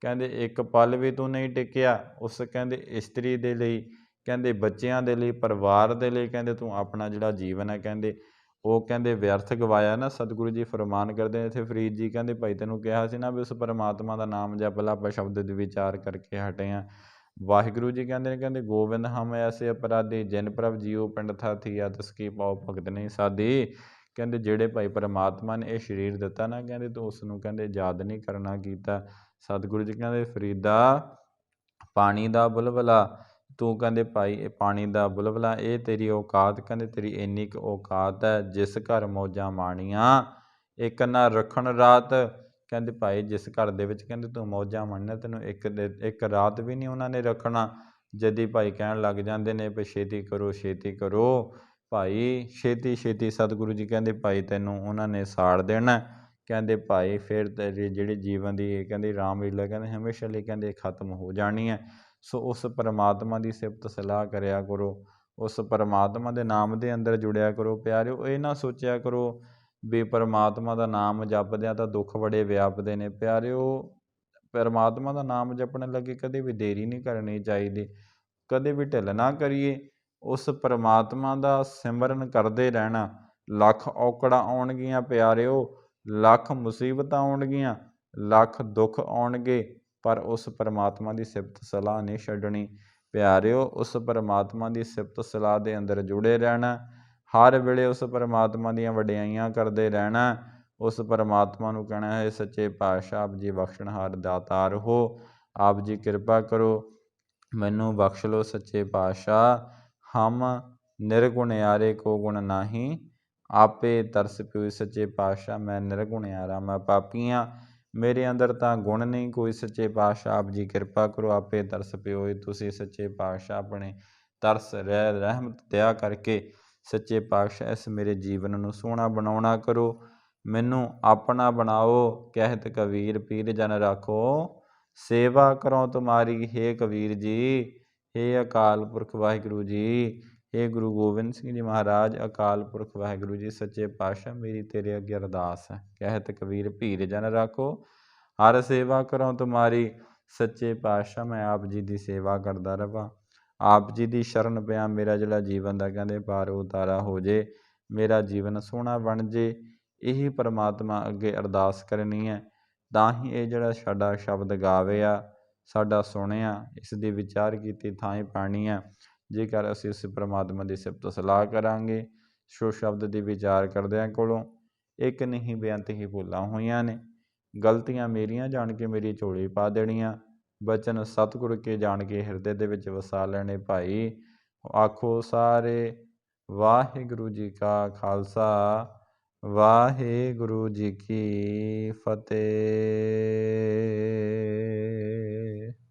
ਕਹਿੰਦੇ ਇੱਕ ਪਲ ਵੀ ਤੂੰ ਨਹੀਂ ਟਿਕਿਆ ਉਸ ਕਹਿੰਦੇ ਇਸਤਰੀ ਦੇ ਲਈ, ਕਹਿੰਦੇ ਬੱਚਿਆਂ ਦੇ ਲਈ, ਪਰਿਵਾਰ ਦੇ ਲਈ, ਕਹਿੰਦੇ ਤੂੰ ਆਪਣਾ ਜਿਹੜਾ ਜੀਵਨ ਹੈ ਕਹਿੰਦੇ ਉਹ ਕਹਿੰਦੇ ਵਿਅਰਥ ਗਵਾਇਆ ਨਾ। ਸਤਿਗੁਰੂ ਜੀ ਫਰਮਾਨ ਕਰਦੇ ਨੇ ਇੱਥੇ ਫਰੀਦ ਜੀ ਕਹਿੰਦੇ ਭਾਈ ਤੈਨੂੰ ਕਿਹਾ ਸੀ ਨਾ ਵੀ ਉਸ ਪਰਮਾਤਮਾ ਦਾ ਨਾਮ ਜਪ ਲਾ, ਆਪਾਂ ਸ਼ਬਦ ਦੇ ਵਿਚਾਰ ਕਰਕੇ ਹਟੇ ਹਾਂ। ਵਾਹਿਗੁਰੂ ਜੀ ਕਹਿੰਦੇ ਨੇ ਕਹਿੰਦੇ ਗੋਬਿੰਦ ਹਮ ਐਸੇ ਅਪਰਾਧੀ ਜਿਨ ਪ੍ਰਭ ਜੀਓ ਪਿੰਡ ਥਾ ਥੀਆ ਤਿਸ ਕੀ ਪਾਉ ਭਗਤ ਨਹੀਂ ਸਾਧੀ। ਕਹਿੰਦੇ ਜਿਹੜੇ ਭਾਈ ਪਰਮਾਤਮਾ ਨੇ ਇਹ ਸਰੀਰ ਦਿੱਤਾ ਨਾ, ਕਹਿੰਦੇ ਤੂੰ ਉਸ ਨੂੰ ਕਹਿੰਦੇ ਯਾਦ ਨਹੀਂ ਕਰਨਾ ਕੀਤਾ। ਸਤਿਗੁਰੂ ਜੀ ਕਹਿੰਦੇ ਫਰੀਦਾ ਪਾਣੀ ਦਾ ਬੁਲਬੁਲਾ ਤੂੰ, ਕਹਿੰਦੇ ਭਾਈ ਇਹ ਪਾਣੀ ਦਾ ਬੁਲਬੁਲਾ ਇਹ ਤੇਰੀ ਔਕਾਤ, ਕਹਿੰਦੇ ਤੇਰੀ ਇੰਨੀ ਕੁ ਔਕਾਤ ਹੈ, ਜਿਸ ਘਰ ਮੌਜਾਂ ਮਾਣੀਆਂ ਇੱਕ ਨਾ ਰੱਖਣ ਰਾਤ। ਕਹਿੰਦੇ ਭਾਈ ਜਿਸ ਘਰ ਦੇ ਵਿੱਚ ਕਹਿੰਦੇ ਤੂੰ ਮੌਜਾਂ ਮਾਣੀਆਂ ਤੈਨੂੰ ਇੱਕ ਰਾਤ ਵੀ ਨਹੀਂ ਉਹਨਾਂ ਨੇ ਰੱਖਣਾ। ਜਦੀ ਭਾਈ ਕਹਿਣ ਲੱਗ ਜਾਂਦੇ ਨੇ ਵੀ ਛੇਤੀ ਕਰੋ ਭਾਈ ਛੇਤੀ ਛੇਤੀ। ਸਤਿਗੁਰੂ ਜੀ ਕਹਿੰਦੇ ਭਾਈ ਤੈਨੂੰ ਉਹਨਾਂ ਨੇ ਸਾੜ ਦੇਣਾ। ਕਹਿੰਦੇ ਭਾਈ ਫਿਰ ਤੇਰੀ ਜਿਹੜੀ ਜੀਵਨ ਦੀ ਕਹਿੰਦੇ ਰਾਮ ਲੀਲਾ ਕਹਿੰਦੇ ਹਮੇਸ਼ਾ ਲਈ ਕਹਿੰਦੇ ਖਤਮ ਹੋ ਜਾਣੀ ਹੈ। ਸੋ ਉਸ ਪਰਮਾਤਮਾ ਦੀ ਸਿਫਤ ਸਲਾਹ ਕਰਿਆ ਕਰੋ, ਉਸ ਪਰਮਾਤਮਾ ਦੇ ਨਾਮ ਦੇ ਅੰਦਰ ਜੁੜਿਆ ਕਰੋ ਪਿਆਰਿਓ। ਇਹ ਨਾ ਸੋਚਿਆ ਕਰੋ ਵੀ ਪਰਮਾਤਮਾ ਦਾ ਨਾਮ ਜਪਦਿਆਂ ਤਾਂ ਦੁੱਖ ਬੜੇ ਵਿਆਪਦੇ ਨੇ ਪਿਆਰਿਓ। ਪਰਮਾਤਮਾ ਦਾ ਨਾਮ ਜਪਣ ਲੱਗੇ ਕਦੇ ਵੀ ਦੇਰੀ ਨਹੀਂ ਕਰਨੀ ਚਾਹੀਦੀ, ਕਦੇ ਵੀ ਢਿੱਲ ਨਾ ਕਰੀਏ। ਉਸ ਪਰਮਾਤਮਾ ਦਾ ਸਿਮਰਨ ਕਰਦੇ ਰਹਿਣਾ। ਲੱਖ ਔਕੜਾਂ ਆਉਣਗੀਆਂ ਪਿਆਰਿਓ, ਲੱਖ ਮੁਸੀਬਤਾਂ ਆਉਣਗੀਆਂ, ਲੱਖ ਦੁੱਖ ਆਉਣਗੇ, ਪਰ ਉਸ ਪਰਮਾਤਮਾ ਦੀ ਸਿਫਤ ਸਲਾਹ ਨਹੀਂ ਛੱਡਣੀ ਪਿਆਰਿਓ। ਉਸ ਪਰਮਾਤਮਾ ਦੀ ਸਿਫਤ ਸਲਾਹ ਦੇ ਅੰਦਰ ਜੁੜੇ ਰਹਿਣਾ, ਹਰ ਵੇਲੇ ਉਸ ਪਰਮਾਤਮਾ ਦੀਆਂ ਵਡਿਆਈਆਂ ਕਰਦੇ ਰਹਿਣਾ। ਉਸ ਪਰਮਾਤਮਾ ਨੂੰ ਕਹਿਣਾ ਹੈ ਸੱਚੇ ਪਾਤਸ਼ਾਹ ਆਪ ਜੀ ਬਖਸ਼ਣਹਾਰ ਦਾਤਾਰ ਹੋ, ਆਪ ਜੀ ਕਿਰਪਾ ਕਰੋ ਮੈਨੂੰ ਬਖਸ਼ ਲਓ ਸੱਚੇ ਪਾਤਸ਼ਾਹ। ਹਮ ਨਿਰਗੁਣਿਆਰੇ ਕੋ ਗੁਣ ਨਾਹੀਂ, ਆਪੇ ਤਰਸ ਪਿਉ ਸੱਚੇ ਪਾਤਸ਼ਾਹ। ਮੈਂ ਨਿਰਗੁਣਿਆਰਾ, ਮੈਂ ਪਾਪੀਆਂ, ਮੇਰੇ ਅੰਦਰ ਤਾਂ ਗੁਣ ਨਹੀਂ ਕੋਈ ਸੱਚੇ ਪਾਤਸ਼ਾਹ। ਆਪ ਜੀ ਕਿਰਪਾ ਕਰੋ ਆਪੇ ਤਰਸ ਪਿਓ। ਤੁਸੀਂ ਸੱਚੇ ਪਾਤਸ਼ਾਹ ਆਪਣੇ ਤਰਸ ਰਹਿਮਤ ਦਇਆ ਕਰਕੇ ਸੱਚੇ ਪਾਤਸ਼ਾਹ ਇਸ ਮੇਰੇ ਜੀਵਨ ਨੂੰ ਸੋਹਣਾ ਬਣਾਉਣਾ ਕਰੋ, ਮੈਨੂੰ ਆਪਣਾ ਬਣਾਓ। ਕਹਿਤ ਕਬੀਰ ਪੀਰ ਜਨ ਰਾਖੋ, ਸੇਵਾ ਕਰੋ ਤੁਮਾਰੀ ਹੇ ਕਬੀਰ ਜੀ। ਹੇ ਅਕਾਲ ਪੁਰਖ ਵਾਹਿਗੁਰੂ ਜੀ, ਹੇ ਗੁਰੂ ਗੋਬਿੰਦ ਸਿੰਘ ਜੀ ਮਹਾਰਾਜ, ਅਕਾਲ ਪੁਰਖ ਵਾਹਿਗੁਰੂ ਜੀ ਸੱਚੇ ਪਾਤਸ਼ਾਹ ਮੇਰੀ ਤੇਰੇ ਅੱਗੇ ਅਰਦਾਸ ਹੈ। ਕਹਿਤ ਕਬੀਰ ਪੀਰ ਜਨ ਰਾਖੋ, ਹਰ ਸੇਵਾ ਕਰੋ ਤੁਮਾਰੀ। ਸੱਚੇ ਪਾਤਸ਼ਾਹ ਮੈਂ ਆਪ ਜੀ ਦੀ ਸੇਵਾ ਕਰਦਾ ਰਹਾਂ, ਆਪ ਜੀ ਦੀ ਸ਼ਰਨ ਪਿਆ, ਮੇਰਾ ਜਿਹੜਾ ਜੀਵਨ ਦਾ ਕਹਿੰਦੇ ਪਾਰ ਉਤਾਰਾ ਹੋ ਜੇ, ਮੇਰਾ ਜੀਵਨ ਸੋਹਣਾ ਬਣ ਜੇ। ਇਹੀ ਪਰਮਾਤਮਾ ਅੱਗੇ ਅਰਦਾਸ ਕਰਨੀ ਹੈ। ਤਾਂ ਹੀ ਇਹ ਜਿਹੜਾ ਸਾਡਾ ਸ਼ਬਦ ਗਾਵੇ ਸਾਡਾ ਸੁਣਿਆ, ਇਸ ਦੀ ਵਿਚਾਰ ਕੀਤੀ ਥਾਂ ਪਾਣੀ ਹੈ। ਜੇਕਰ ਅਸੀਂ ਉਸ ਪਰਮਾਤਮਾ ਦੀ ਸਿਫਤ ਸਲਾਹ ਕਰਾਂਗੇ, ਸੋ ਸ਼ਬਦ ਦੀ ਵਿਚਾਰ ਕਰਦਿਆਂ ਕੋਲੋਂ ਇੱਕ ਨਹੀਂ ਬੇਅੰਤ ਹੀ ਭੁੱਲਾਂ ਹੋਈਆਂ ਨੇ। ਗਲਤੀਆਂ ਮੇਰੀਆਂ ਜਾਣ ਕੇ ਮੇਰੀ ਝੋਲੀ ਪਾ ਦੇਣੀਆਂ, ਬਚਨ ਸਤਿਗੁਰ ਕੇ ਜਾਣ ਕੇ ਹਿਰਦੇ ਦੇ ਵਿੱਚ ਵਸਾ ਲੈਣੇ। ਭਾਈ ਆਖੋ ਸਾਰੇ ਵਾਹਿਗੁਰੂ ਜੀ ਕਾ ਖਾਲਸਾ ਵਾਹਿਗੁਰੂ ਜੀ ਕੀ ਫਤਿਹ।